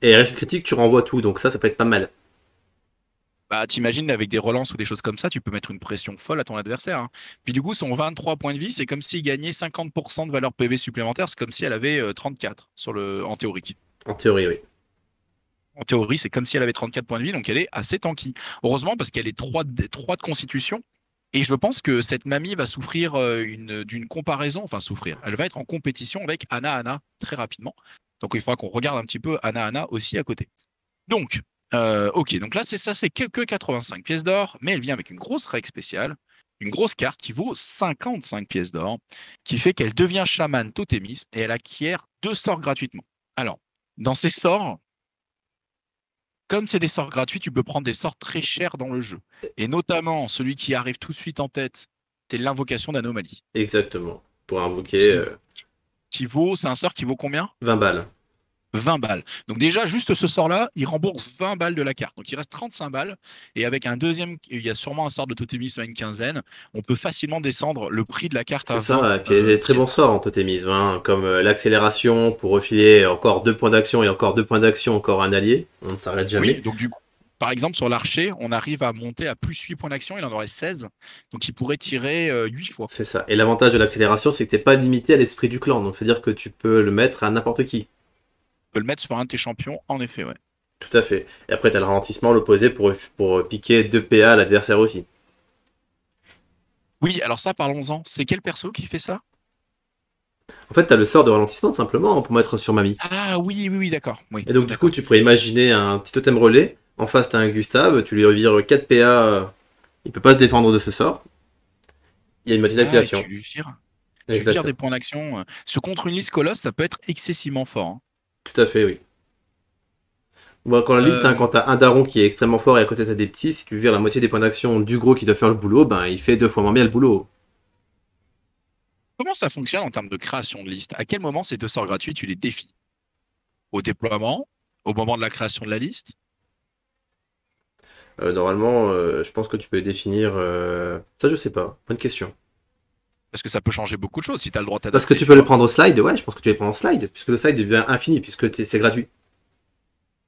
Et reste critique, tu renvoies tout. Donc ça peut être pas mal. Bah, t'imagines, avec des relances ou des choses comme ça, tu peux mettre une pression folle à ton adversaire. Hein. Puis du coup, son 23 points de vie, c'est comme s'il gagnait 50% de valeur PV supplémentaire. C'est comme si elle avait 34 en théorique. En théorie, oui. En théorie, c'est comme si elle avait 34 points de vie, donc elle est assez tanky. Heureusement, parce qu'elle est 3 de constitution. Et je pense que cette mamie va souffrir d'une comparaison, enfin souffrir. Elle va être en compétition avec Anna Anna très rapidement. Donc il faudra qu'on regarde un petit peu Anna Anna aussi à côté. Donc, ok, donc là c'est ça, c'est que 85 pièces d'or, mais elle vient avec une grosse règle spéciale, une grosse carte qui vaut 55 pièces d'or, qui fait qu'elle devient chamane totémisme et elle acquiert 2 sorts gratuitement. Alors, dans ces sorts, comme c'est des sorts gratuits, tu peux prendre des sorts très chers dans le jeu. Et notamment, celui qui arrive tout de suite en tête, c'est l'invocation d'anomalie. Exactement. Pour un bouquet, Qui, c'est un sort qui vaut combien? 20 balles. 20 balles. Donc déjà, juste ce sort-là, il rembourse 20 balles de la carte. Donc il reste 35 balles. Et avec un deuxième, il y a sûrement un sort de totémisme à une quinzaine. On peut facilement descendre le prix de la carte C'est à 20 ça. Et puis il y a des très bons pièces d'or. sorts en totémisme, hein, comme l'accélération pour refiler encore 2 points d'action et encore 2 points d'action, encore un allié. On ne s'arrête Oui, jamais. donc du coup, par exemple, sur l'archer, on arrive à monter à plus 8 points d'action. Il en aurait 16. Donc il pourrait tirer 8 fois. C'est ça. Et l'avantage de l'accélération, c'est que t'es pas limité à l'esprit du clan. Donc c'est-à-dire que tu peux le mettre à n'importe qui. On peut le mettre sur un de tes champions, en effet, ouais. Tout à fait. Et après, tu as le ralentissement, l'opposé, pour piquer 2 PA à l'adversaire aussi. Oui, alors ça, parlons-en. C'est quel perso qui fait ça? En fait, tu as le sort de ralentissement simplement pour mettre sur Mamie. Ah oui, oui, oui, d'accord. Oui, Et donc, du coup, d'accord. tu pourrais imaginer un petit totem relais. En face, tu as un Gustave, tu lui revires 4 PA. Il peut pas se défendre de ce sort. Il y a une moitié Ah, et d'activation. tu vires des Exactement. points d'action. Contre une liste colosse, ça peut être excessivement fort. Hein. Tout à fait, oui. Bon, quand la liste, hein, Euh, quand t'as un daron qui est extrêmement fort et à côté t'as des petits, si tu vires la moitié des points d'action du gros qui doit faire le boulot, ben il fait 2 fois moins bien le boulot. comment ça fonctionne en termes de création de liste? À quel moment ces 2 sorts gratuits, tu les défies? Au déploiement? au moment de la création de la liste? Normalement, je pense que tu peux définir. Ça, je sais pas. Bonne question. Parce que ça peut changer beaucoup de choses si tu as le droit de Parce que t'adapter, tu tu peux le vois. prendre au slide. Ouais, je pense que tu peux le prendre au slide, puisque le slide devient infini, puisque c'est gratuit.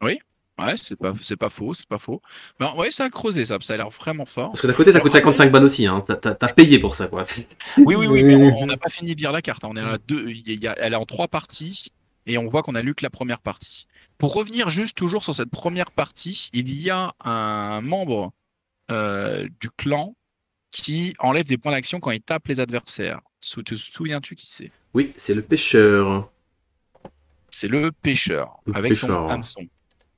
Oui, ouais, c'est pas faux, c'est pas faux. Mais ouais, ça a creusé ça, ça a l'air vraiment fort. Parce que d'un côté, ça Alors coûte après, 55 balles aussi. Hein. T'as payé pour ça, quoi. oui, oui, oui, mais on n'a pas fini de lire la carte, hein. On est à deux, elle est en trois parties et on voit qu'on a lu que la première partie. Pour revenir juste toujours sur cette première partie, il y a un membre du clan qui enlève des points d'action quand il tape les adversaires. Te souviens-tu qui c'est? Oui, c'est le pêcheur. C'est le pêcheur Le avec son pêcheur. hameçon.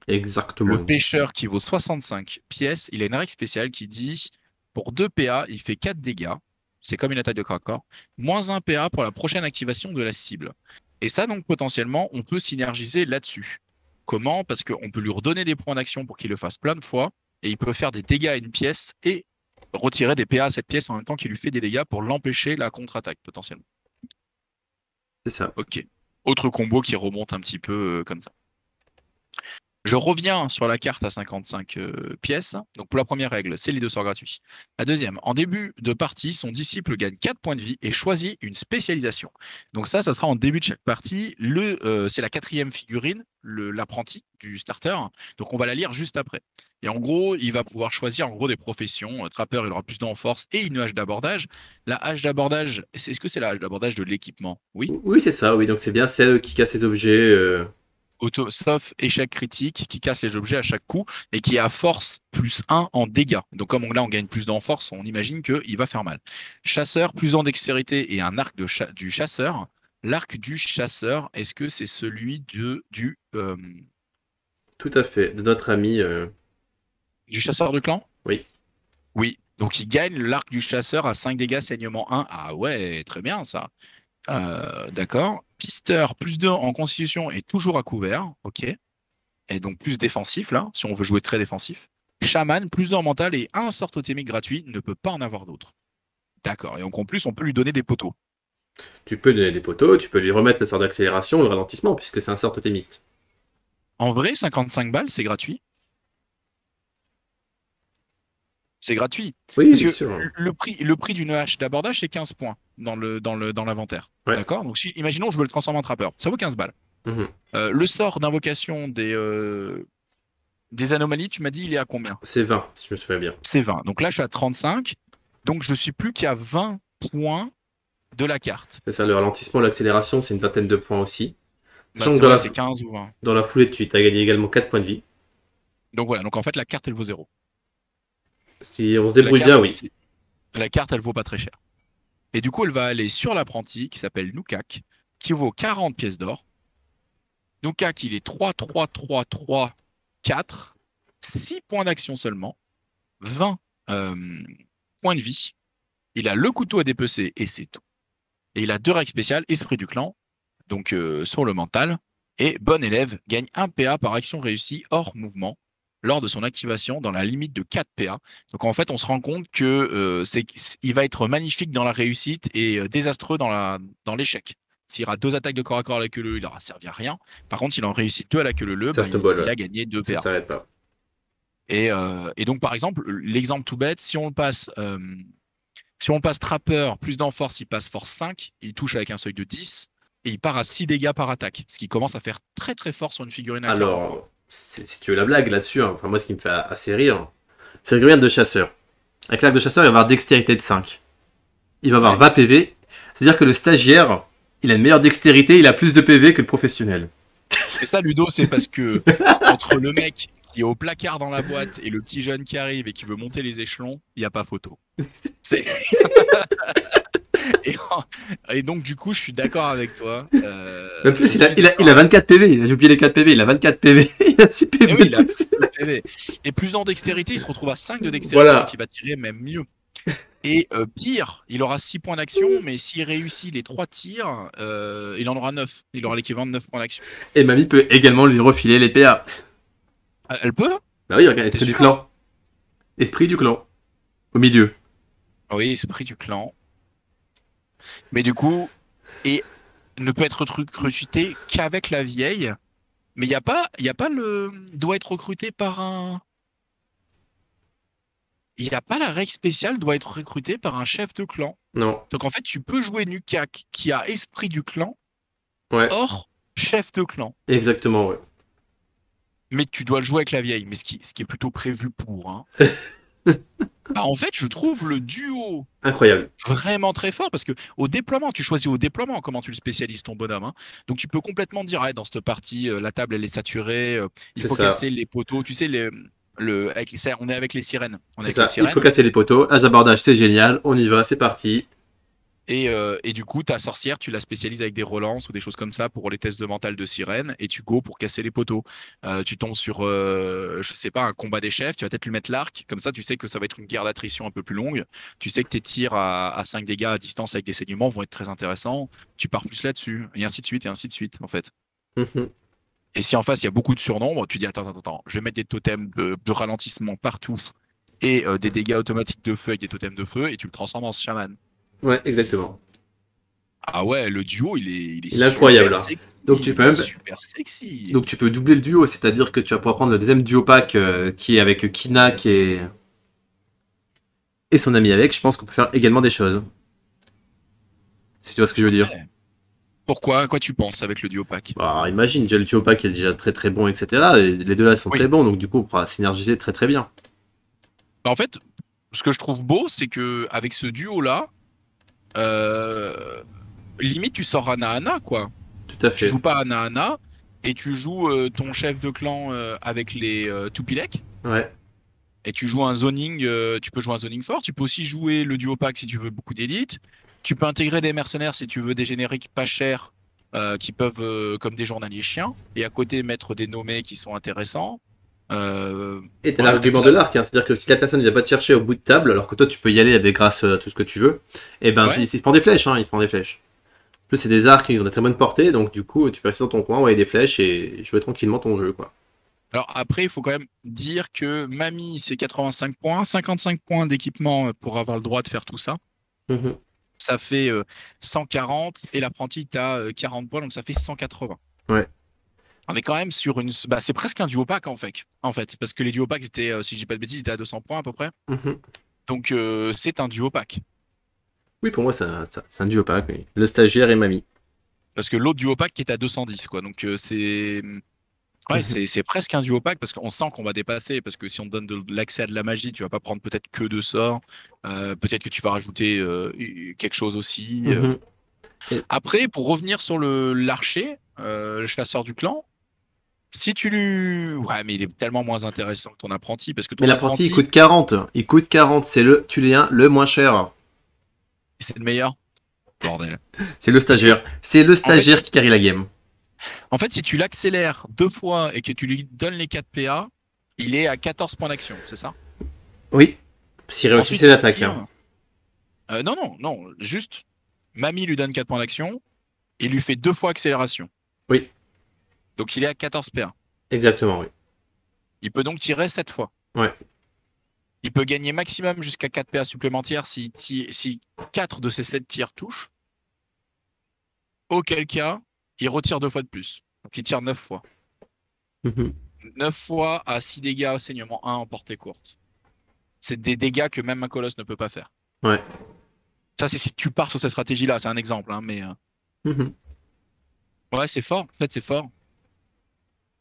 Le Exactement. pêcheur qui vaut 65 pièces, il a une règle spéciale qui dit pour 2 PA, il fait 4 dégâts. C'est comme une attaque de corps. Moins 1 PA pour la prochaine activation de la cible. Et ça, donc, potentiellement, on peut synergiser là-dessus. Comment? Parce qu'on peut lui redonner des points d'action pour qu'il le fasse plein de fois. Et il peut faire des dégâts à une pièce et retirer des PA à cette pièce en même temps qu'il lui fait des dégâts pour l'empêcher la contre-attaque, potentiellement. C'est ça. Ok. Autre combo qui remonte un petit peu comme ça. Je reviens sur la carte à 55 pièces. Donc pour la première règle, c'est les deux sorts gratuits. La deuxième, en début de partie, son disciple gagne 4 points de vie et choisit une spécialisation. Donc ça sera en début de chaque partie. C'est la quatrième figurine, l'apprenti du starter. Donc on va la lire juste après. Et en gros, il va pouvoir choisir en gros des professions. Trappeur, il aura plus en force et une hache d'abordage. La hache d'abordage, est-ce que c'est la hache d'abordage de l'équipement? Oui. Oui, c'est ça. Oui, donc c'est bien celle qui casse les objets. Sauf échec critique qui casse les objets à chaque coup et qui a force plus 1 en dégâts. Donc comme là on gagne plus d'en force, on imagine qu'il va faire mal. Chasseur, plus en dextérité et un arc du chasseur. L'arc du chasseur, est-ce que c'est celui Tout à fait. De notre ami. du chasseur de clan? Oui. Oui. Donc il gagne l'arc du chasseur à 5 dégâts, saignement 1. Ah ouais, très bien ça. D'accord. Pisteur, plus 2 en constitution et toujours à couvert. Ok. Et donc plus défensif là, si on veut jouer très défensif. Chaman, plus d'un mental et un sort totémique gratuit, ne peut pas en avoir d'autres. D'accord. Et donc en plus, on peut lui donner des poteaux. Tu peux donner des poteaux, tu peux lui remettre le sort d'accélération, le ralentissement, puisque c'est un sort totémiste. En vrai, 55 balles, c'est gratuit. C'est gratuit. Oui, Parce bien que sûr. le prix d'une hache d'abordage, c'est 15 points dans l'inventaire. Ouais. D'accord. Donc imaginons, je veux le transformer en trappeur. Ça vaut 15 balles. Mhm. Le sort d'invocation des anomalies, tu m'as dit, il est à combien? C'est 20, si je me souviens bien. C'est 20. Donc là, je suis à 35. Donc je suis plus qu'à 20 points de la carte. C'est ça, le ralentissement, l'accélération, c'est une vingtaine de points aussi. Bah, Sachant que c'est ouais, c'est 15 ou 20. dans la foulée, tu as gagné également 4 points de vie. Donc voilà, donc en fait, la carte, elle vaut 0. Si on se La débrouille carte, bien, oui. la carte, elle vaut pas très cher. Et du coup, elle va aller sur l'apprenti qui s'appelle Noukak, qui vaut 40 pièces d'or. Noukak, il est 3, 3, 3, 3, 4, 6 points d'action seulement, 20 euh, points de vie. Il a le couteau à dépecer et c'est tout. Et il a 2 règles spéciales, esprit du clan, donc sur le mental. Et bon élève gagne 1 PA par action réussie hors mouvement lors de son activation dans la limite de 4 PA. Donc en fait, on se rend compte que il va être magnifique dans la réussite et désastreux dans l'échec. S'il aura 2 attaques de corps à corps à la queue leu, il n'aura servi à rien. Par contre, s'il en réussit 2 à la queue leu, Ça bah, snowball, il ouais. a gagné 2 Ça PA. s'arrête pas. Et donc, par exemple, l'exemple tout bête, si on passe trappeur, plus d'enforce, il passe force 5, il touche avec un seuil de 10, et il part à 6 dégâts par attaque, ce qui commence à faire très très fort sur une figurine à 40. Alors, si tu veux la blague là-dessus, hein, enfin, moi, ce qui me fait assez rire, c'est le figurine de chasseur. Avec l'arc de chasseur, il va avoir dextérité de 5. Il va avoir Ouais. 20 PV. C'est-à-dire que le stagiaire, il a une meilleure dextérité, il a plus de PV que le professionnel. Et ça, Ludo, c'est parce que entre le mec qui est au placard dans la boîte et le petit jeune qui arrive et qui veut monter les échelons, il n'y a pas photo. C'est- et, et donc, du coup, je suis d'accord avec toi. En plus, Je il a, suis il, a, il d'accord. a 24 PV. J'ai oublié les 4 PV. Il a 24 PV. Il a 6 Et PV oui, de il a plus. le PV. Et plus en dextérité, il se retrouve à 5 de dextérité, donc Voilà. il va tirer même mieux. Et pire, il aura 6 points d'action, mais s'il réussit les 3 tirs, il en aura 9. Il aura l'équivalent de 9 points d'action. Et mamie peut également lui refiler les PA. Elle peut? Bah oui, regarde, T'es esprit du sûr? clan. Esprit du clan. Au milieu. Oui, esprit du clan. Mais du coup, et ne peut être recruté qu'avec la vieille. Mais il y a pas le doit être recruté par un. Il n'y a pas la règle spéciale doit être recruté par un chef de clan. Non. Donc en fait, tu peux jouer Nukak qui a esprit du clan, Ouais, hors chef de clan. exactement, ouais. Mais tu dois le jouer avec la vieille, mais ce qui est plutôt prévu pour. Hein. Bah, en fait, je trouve le duo Incroyable. vraiment très fort parce que au déploiement, tu choisis au déploiement comment tu le spécialises ton bonhomme. Hein. Donc tu peux complètement dire, ah, dans cette partie, la table elle est saturée, il C'est faut ça. casser les poteaux. Tu sais, avec on est avec les sirènes. On est C'est avec les ça. Il faut sirènes. casser les poteaux. Âge d'abordage, c'est génial. On y va, c'est parti. Et du coup, ta sorcière, tu la spécialises avec des relances ou des choses comme ça pour les tests de mental de sirène et tu go pour casser les poteaux. Tu tombes sur, je sais pas, un combat des chefs, tu vas peut-être lui mettre l'arc, comme ça tu sais que ça va être une guerre d'attrition un peu plus longue. Tu sais que tes tirs à 5 dégâts à distance avec des saignements vont être très intéressants. Tu pars plus là-dessus, et ainsi de suite, et ainsi de suite, en fait. Mhm. Et si en face il y a beaucoup de surnombre, tu dis attends, je vais mettre des totems de ralentissement partout et des dégâts automatiques de feu avec des totems de feu et tu le transformes en chaman. Ouais, exactement. Ah ouais, le duo, il est Il est incroyable, super là. sexy. Donc tu Il peux est même... super sexy. Donc tu peux doubler le duo, c'est-à-dire que tu vas pouvoir prendre le deuxième duo pack qui est avec Kinak et son ami avec. Je pense qu'on peut faire également des choses. Si tu vois ce que je veux dire. Ouais. Pourquoi? À quoi tu penses avec le duo pack? Bah, imagine, déjà le duo pack est déjà très très bon, etc. Et les deux là sont Oui. très bons, donc du coup on pourra synergiser très très bien. Bah, en fait, ce que je trouve beau, c'est que avec ce duo-là, euh, limite tu sors Ana, quoi. Tout à Tu fait. joues pas Ana et tu joues ton chef de clan avec les Tupilek. Ouais. Et tu joues un zoning, tu peux jouer un zoning fort. Tu peux aussi jouer le duo pack si tu veux beaucoup d'élite. Tu peux intégrer des mercenaires si tu veux des génériques pas chers qui peuvent, comme des journaliers chiens, et à côté mettre des nommés qui sont intéressants. Et t'as Ouais, t'as vu l'argument ça? de l'arc, hein, c'est-à-dire que si la personne ne vient pas te chercher au bout de table, alors que toi tu peux y aller avec grâce à tout ce que tu veux, et ben Ouais. il se prend des flèches, hein, il se prend des flèches. En plus c'est des arcs, ils ont des très bonnes portées, donc du coup tu peux rester dans ton coin, envoyer des flèches et jouer tranquillement ton jeu, quoi. Alors après, il faut quand même dire que Mamie, c'est 85 points, 55 points d'équipement pour avoir le droit de faire tout ça. Mhm. Ça fait 140 et l'apprenti, tu as 40 points, donc ça fait 180. Ouais. On est quand même sur une. Bah, c'est presque un duo pack en fait, parce que les duo packs étaient, si je dis pas de bêtises, étaient à 200 points à peu près. Mhm. Donc c'est un duo pack. Oui, pour moi c'est un duo pack, oui. Le stagiaire et Mamie. Parce que l'autre duo pack qui est à 210, quoi. Donc c'est. Ouais, Mhm. c'est presque un duo pack parce qu'on sent qu'on va dépasser. Parce que si on te donne de l'accès à de la magie, tu vas pas prendre peut-être que deux sorts. Peut-être que tu vas rajouter quelque chose aussi. Mhm. Et- Après, pour revenir sur le l'archer, le chasseur du clan, si tu lui. Ouais, mais il est tellement moins intéressant que ton apprenti. Parce que Mais ton l'apprenti il apprenti, coûte 40. Il coûte 40, c'est le Tuléen le moins cher. c'est le meilleur. Bordel. C'est le Parce que, stagiaire. C'est le en fait, stagiaire qui carry la game. si tu l'accélères deux fois et que tu lui donnes les 4 PA, il est à 14 points d'action, c'est ça? Oui, s'il réussit Ensuite, ses il attaques, hein. tire. Non, juste, Mamie lui donne 4 points d'action et lui fait deux fois accélération. Oui, Donc il est à 14 PA. exactement, oui. Il peut donc tirer 7 fois. Ouais. Il peut gagner maximum jusqu'à 4 PA supplémentaires si 4 de ces 7 tirs touchent. Auquel cas, il retire deux fois de plus. Donc il tire 9 fois. Mhm. 9 fois à 6 dégâts au saignement 1 en portée courte. C'est des dégâts que même un colosse ne peut pas faire. Ouais. Ça, c'est si tu pars sur cette stratégie-là, c'est un exemple, hein, mais Mhm. ouais, c'est fort. En fait, c'est fort.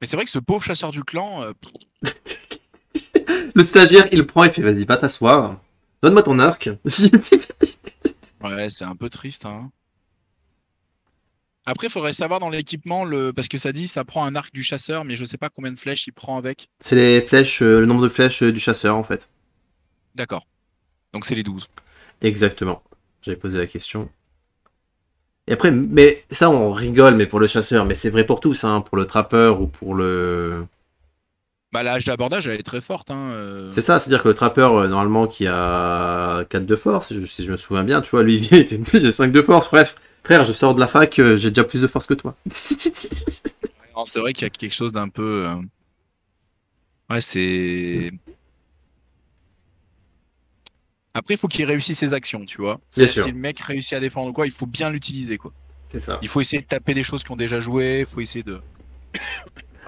Mais c'est vrai que ce pauvre chasseur du clan, Le stagiaire, il prend et fait vas-y, va t'asseoir. Donne-moi ton arc. ouais, c'est un peu triste. Hein. Après, il faudrait savoir dans l'équipement, parce que ça dit, ça prend un arc du chasseur, mais je sais pas combien de flèches il prend avec. C'est les flèches, le nombre de flèches du chasseur en fait. D'accord. Donc c'est les 12. Exactement. J'avais posé la question. Et après, mais ça on rigole, mais pour le chasseur, mais c'est vrai pour tous, hein, pour le trappeur ou pour le. Bah, l'âge d'abordage, elle est très forte. Hein, C'est ça, c'est-à-dire que le trappeur, normalement, qui a 4 de force, si je me souviens bien, tu vois, lui, il vient, il fait plus, j'ai 5 de force, frère, je sors de la fac, j'ai déjà plus de force que toi. Non, c'est vrai qu'il y a quelque chose d'un peu. Ouais, c'est. Après, il faut qu'il réussisse ses actions, tu vois. Bien C'est-à-dire que si sûr, le mec réussit à défendre quoi, il faut bien l'utiliser, quoi. c'est ça. Il faut essayer de taper des choses qui ont déjà joué, il faut essayer de.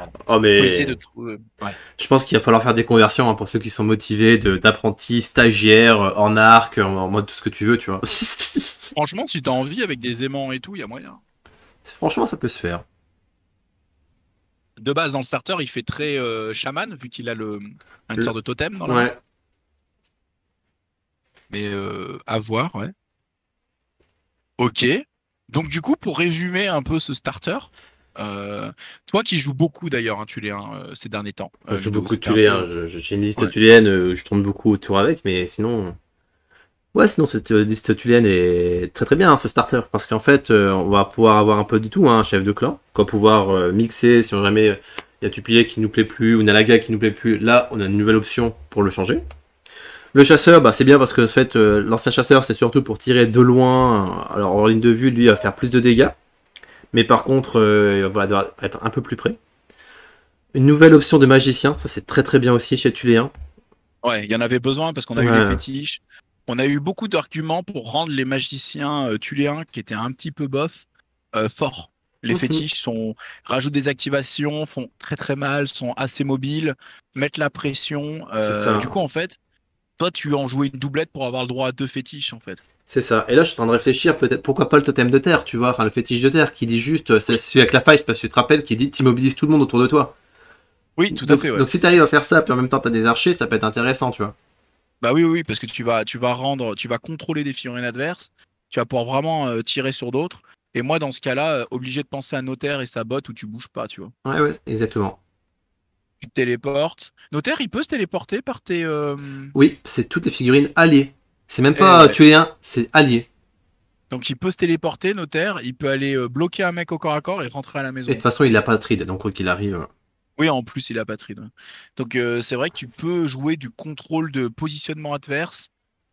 Pardon. Oh, Faut essayer de mais trouver. Ouais. je pense qu'il va falloir faire des conversions hein, pour ceux qui sont motivés d'apprentis, stagiaires, en arc, en mode tout ce que tu veux, tu vois. Franchement, si t'as envie avec des aimants et tout, il y a moyen. Franchement, ça peut se faire. De base, dans le starter, il fait très chaman, vu qu'il a une sorte Le- de totem dans la main. Ouais. Mais à voir, ouais. Ok. Donc du coup, pour résumer un peu ce starter, euh, toi qui joues beaucoup d'ailleurs, hein, tu l'es ces derniers temps, Moi, je joue vidéo, beaucoup de c'était un Tulé, hein. peu. J'ai une liste Ouais. Tuléenne, je tourne beaucoup autour avec, mais sinon. Ouais, sinon cette liste Tuléenne est très très bien hein, ce starter, parce qu'en fait, on va pouvoir avoir un peu de tout, hein, un chef de clan, qu'on va pouvoir mixer si jamais il y a Tupilé qui nous plaît plus ou Nalaga qui nous plaît plus. Là, on a une nouvelle option pour le changer. Le chasseur, bah, c'est bien parce que en fait, l'ancien chasseur, c'est surtout pour tirer de loin. Alors en ligne de vue, lui, il va faire plus de dégâts, mais par contre, il va devoir être un peu plus près. Une nouvelle option de magicien, ça c'est très très bien aussi chez Tuléen. Ouais, il y en avait besoin parce qu'on a eu les Ouais, fétiches. On a eu beaucoup d'arguments pour rendre les magiciens thuléens qui étaient un petit peu bof forts. Les mhm, fétiches rajoutent des activations, font très très mal, sont assez mobiles, mettent la pression. c'est Du ça. coup, en fait, toi, tu en jouais une doublette pour avoir le droit à 2 fétiches, en fait. C'est ça. Et là, je suis en train de réfléchir, peut-être, pourquoi pas le totem de terre, tu vois, enfin le fétiche de terre, qui dit juste, c'est Oui, celui avec la faille, parce que tu te rappelles, qui dit t'immobilises tout le monde autour de toi. oui, tout à fait, ouais. Donc si t'arrives à faire ça, puis en même temps t'as des archers, ça peut être intéressant, tu vois. Bah oui, oui, oui, parce que tu vas contrôler des figurines adverses, tu vas pouvoir vraiment tirer sur d'autres. Et moi, dans ce cas-là, obligé de penser à Notaire et sa botte où tu bouges pas, tu vois. Ouais, ouais, exactement. Tu te téléportes. Notaire, il peut se téléporter par tes. Oui, c'est toutes les figurines alliées. C'est même Eh pas ouais. tuer un, c'est allié. Donc il peut se téléporter, Notaire. Il peut aller bloquer un mec au corps à corps et rentrer à la Et de toute maison. façon, il a pas de trade, donc quoi qu'il arrive. Oui, en plus, il a pas de ride. Donc c'est vrai que tu peux jouer du contrôle de positionnement adverse,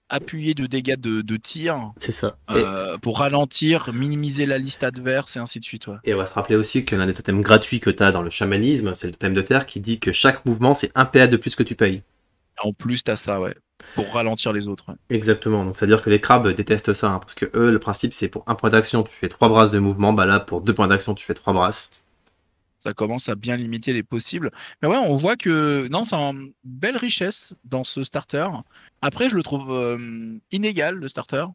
appuyer de dégâts de tir C'est ça. Et, pour ralentir, minimiser la liste adverse et ainsi de suite. Ouais. et on va se rappeler aussi que l'un des totems gratuits que t'as dans le chamanisme, c'est le totem de terre qui dit que chaque mouvement, c'est un PA de plus que tu payes. En plus, t'as ça, ouais, pour ralentir les autres. Ouais. Exactement, donc c'est-à-dire que les crabes détestent ça, hein, parce que eux, le principe c'est pour un point d'action, tu fais 3 brasses de mouvement, bah là, pour 2 points d'action, tu fais 3 brasses. Ça commence à bien limiter les possibles. Mais ouais, on voit que non, c'est une belle richesse dans ce starter. Après, je le trouve inégal, le starter.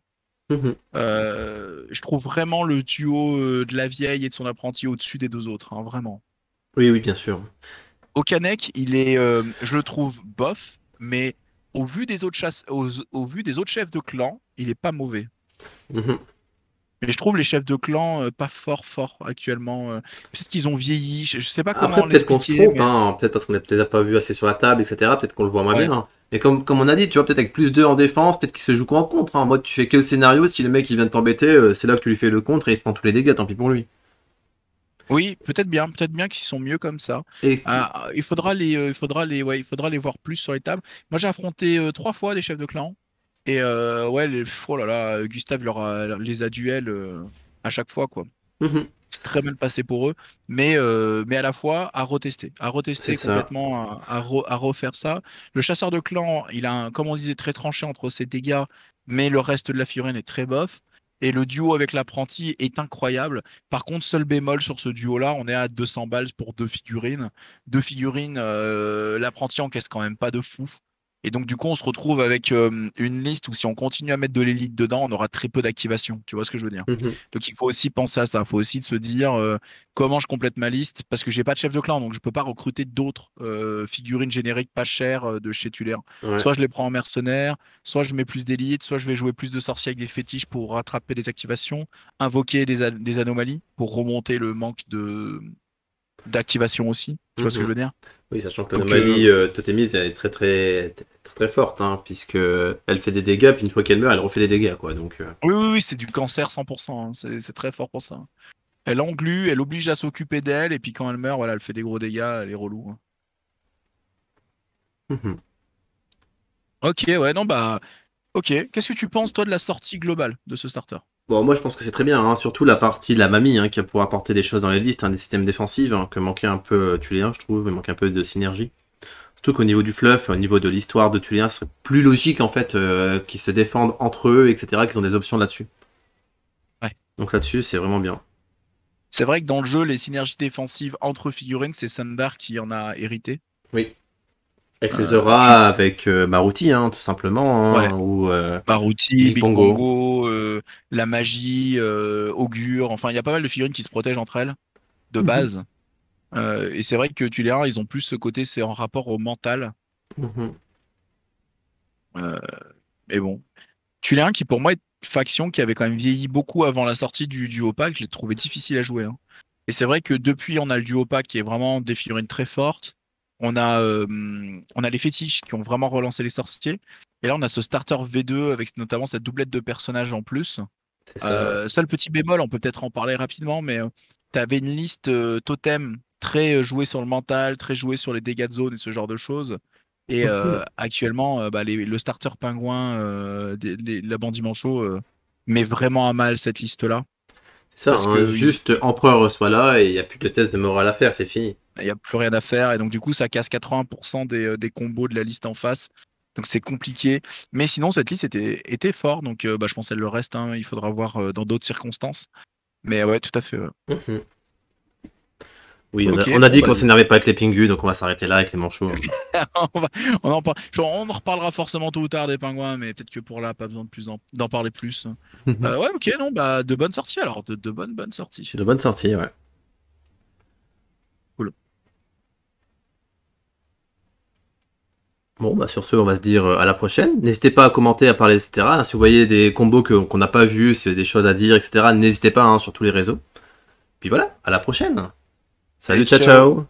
Mhm. Je trouve vraiment le duo de la vieille et de son apprenti au-dessus des deux autres, hein, vraiment. Oui, oui, bien sûr. Okanek, je le trouve bof, mais au vu des autres chefs de clan, il est pas mauvais. Mhm. Mais je trouve les chefs de clan pas fort actuellement. Peut-être qu'ils ont vieilli, je sais pas Après, comment peut-être qu'on se l'expliquer, trompe, mais hein, peut-être parce qu'on n'a peut-être pas vu assez sur la table, etc. Peut-être qu'on le voit moins ouais. bien, hein. Mais comme on a dit, tu vois, peut-être avec plus 2 en défense, peut-être qu'il se joue qu'en contre, hein. En mode, tu fais que le scénario, si le mec il vient de t'embêter, c'est là que tu lui fais le contre et il se prend tous les dégâts, tant pis pour lui. Oui, peut-être bien qu'ils sont mieux comme ça. Et Il faudra les voir plus sur les tables. Moi, j'ai affronté 3 fois des chefs de clan. Et ouais, oh là là, Gustave les a duels à chaque fois, quoi. Mhm. C'est très mal passé pour eux, mais à la fois à C'est retester ça. complètement, à refaire ça. Le chasseur de clan, il a comme on disait, très tranché entre ses dégâts, mais le reste de la figurine est très bof. Et le duo avec l'apprenti est incroyable. Par contre, seul bémol sur ce duo-là, on est à 200 balles pour 2 figurines. 2 figurines, l'apprenti encaisse quand même pas de fou. Et donc, du coup, on se retrouve avec une liste où si on continue à mettre de l'élite dedans, on aura très peu d'activation. Tu vois ce que je veux dire? Mhm. Donc il faut aussi penser à ça. Il faut aussi se dire comment je complète ma liste parce que j'ai pas de chef de clan, donc je peux pas recruter d'autres figurines génériques pas chères de chez Tuller. Ouais. Soit je les prends en mercenaires, soit je mets plus d'élite, soit je vais jouer plus de sorciers avec des fétiches pour rattraper des activations, invoquer des anomalies pour remonter le manque de d'activation aussi. Tu vois ce que je Mhm. veux dire? Oui, sachant que Donc l'anomalie totémise, elle est très forte, hein, puisque elle fait des dégâts, puis une fois qu'elle meurt, elle refait des dégâts, quoi. Donc, oui, oui, oui, c'est du cancer 100%, hein. C'est très fort pour ça. Elle englue, elle oblige à s'occuper d'elle, et puis quand elle meurt, voilà, elle fait des gros dégâts, elle est relou, hein. mhm. Ok, ouais, non, bah, ok. Qu'est-ce que tu penses, toi, de la sortie globale de ce starter? Bon, moi je pense que c'est très bien, hein, surtout la partie de la mamie hein, qui va pouvoir apporter des choses dans les listes, hein, des systèmes défensifs, hein, que manquait un peu Tuléen, je trouve, il manque un peu de synergie. Surtout qu'au niveau du fluff, au niveau de l'histoire de Tuléen, ce serait plus logique en fait qu'ils se défendent entre eux, etc., qu'ils ont des options là-dessus. Ouais. Donc là-dessus, c'est vraiment bien. C'est vrai que dans le jeu, les synergies défensives entre figurines, c'est Sundar qui en a hérité. Oui. Avec les Tu... auras, avec Maruti, hein, tout simplement, Ouais, hein, ou Baruti, Big Big Pongo. Pongo, la magie, Augure, enfin il y a pas mal de figurines qui se protègent entre elles, de Mhm, base. Et c'est vrai que Tuléen, ils ont plus ce côté, c'est en rapport au mental. mhm. Euh, mais bon. Tuléen qui pour moi est une faction qui avait quand même vieilli beaucoup avant la sortie du duo pack, je l'ai trouvé difficile à jouer, hein. Et c'est vrai que depuis, on a le duo pack qui est vraiment des figurines très fortes. On a les fétiches qui ont vraiment relancé les sorciers. Et là, on a ce starter V2 avec notamment cette doublette de personnages en plus. C'est ça, ouais. Seul petit bémol, on peut peut-être en parler rapidement, mais tu avais une liste totem très jouée sur le mental, très jouée sur les dégâts de zone et ce genre de choses. Et Mhm. actuellement, bah, le starter pingouin, la bandit manchot, met vraiment à mal cette liste-là. C'est ça, Parce hein, que juste Empereur soit là et il n'y a plus de test de morale à faire, c'est fini. il n'y a plus rien à faire. Et donc, du coup, ça casse 80% des combos de la liste en face. Donc, c'est compliqué. Mais sinon, cette liste était fort. Donc, bah, je pense qu'elle le reste, hein. Il faudra voir dans d'autres circonstances. Mais ouais, tout à fait. Ouais. Mhm. Oui, Ok, on a bon, dit bah, qu'on s'énervait pas avec les pingus, donc on va s'arrêter là avec les manchots, hein. on en reparlera forcément tôt ou tard des pingouins, mais peut-être que pour là, pas besoin de d'en parler plus. Ouais, ok, non, bah, de bonnes sorties alors. De bonnes sorties. De bonnes sorties, ouais. Cool. Bon, bah sur ce, on va se dire à la prochaine. N'hésitez pas à commenter, à parler, etc. Si vous voyez des combos qu'on n'a pas vus, si vous avez des choses à dire, etc., n'hésitez pas, hein, sur tous les réseaux. Puis voilà, à la prochaine. Allez, Salut, ciao, ciao! ciao.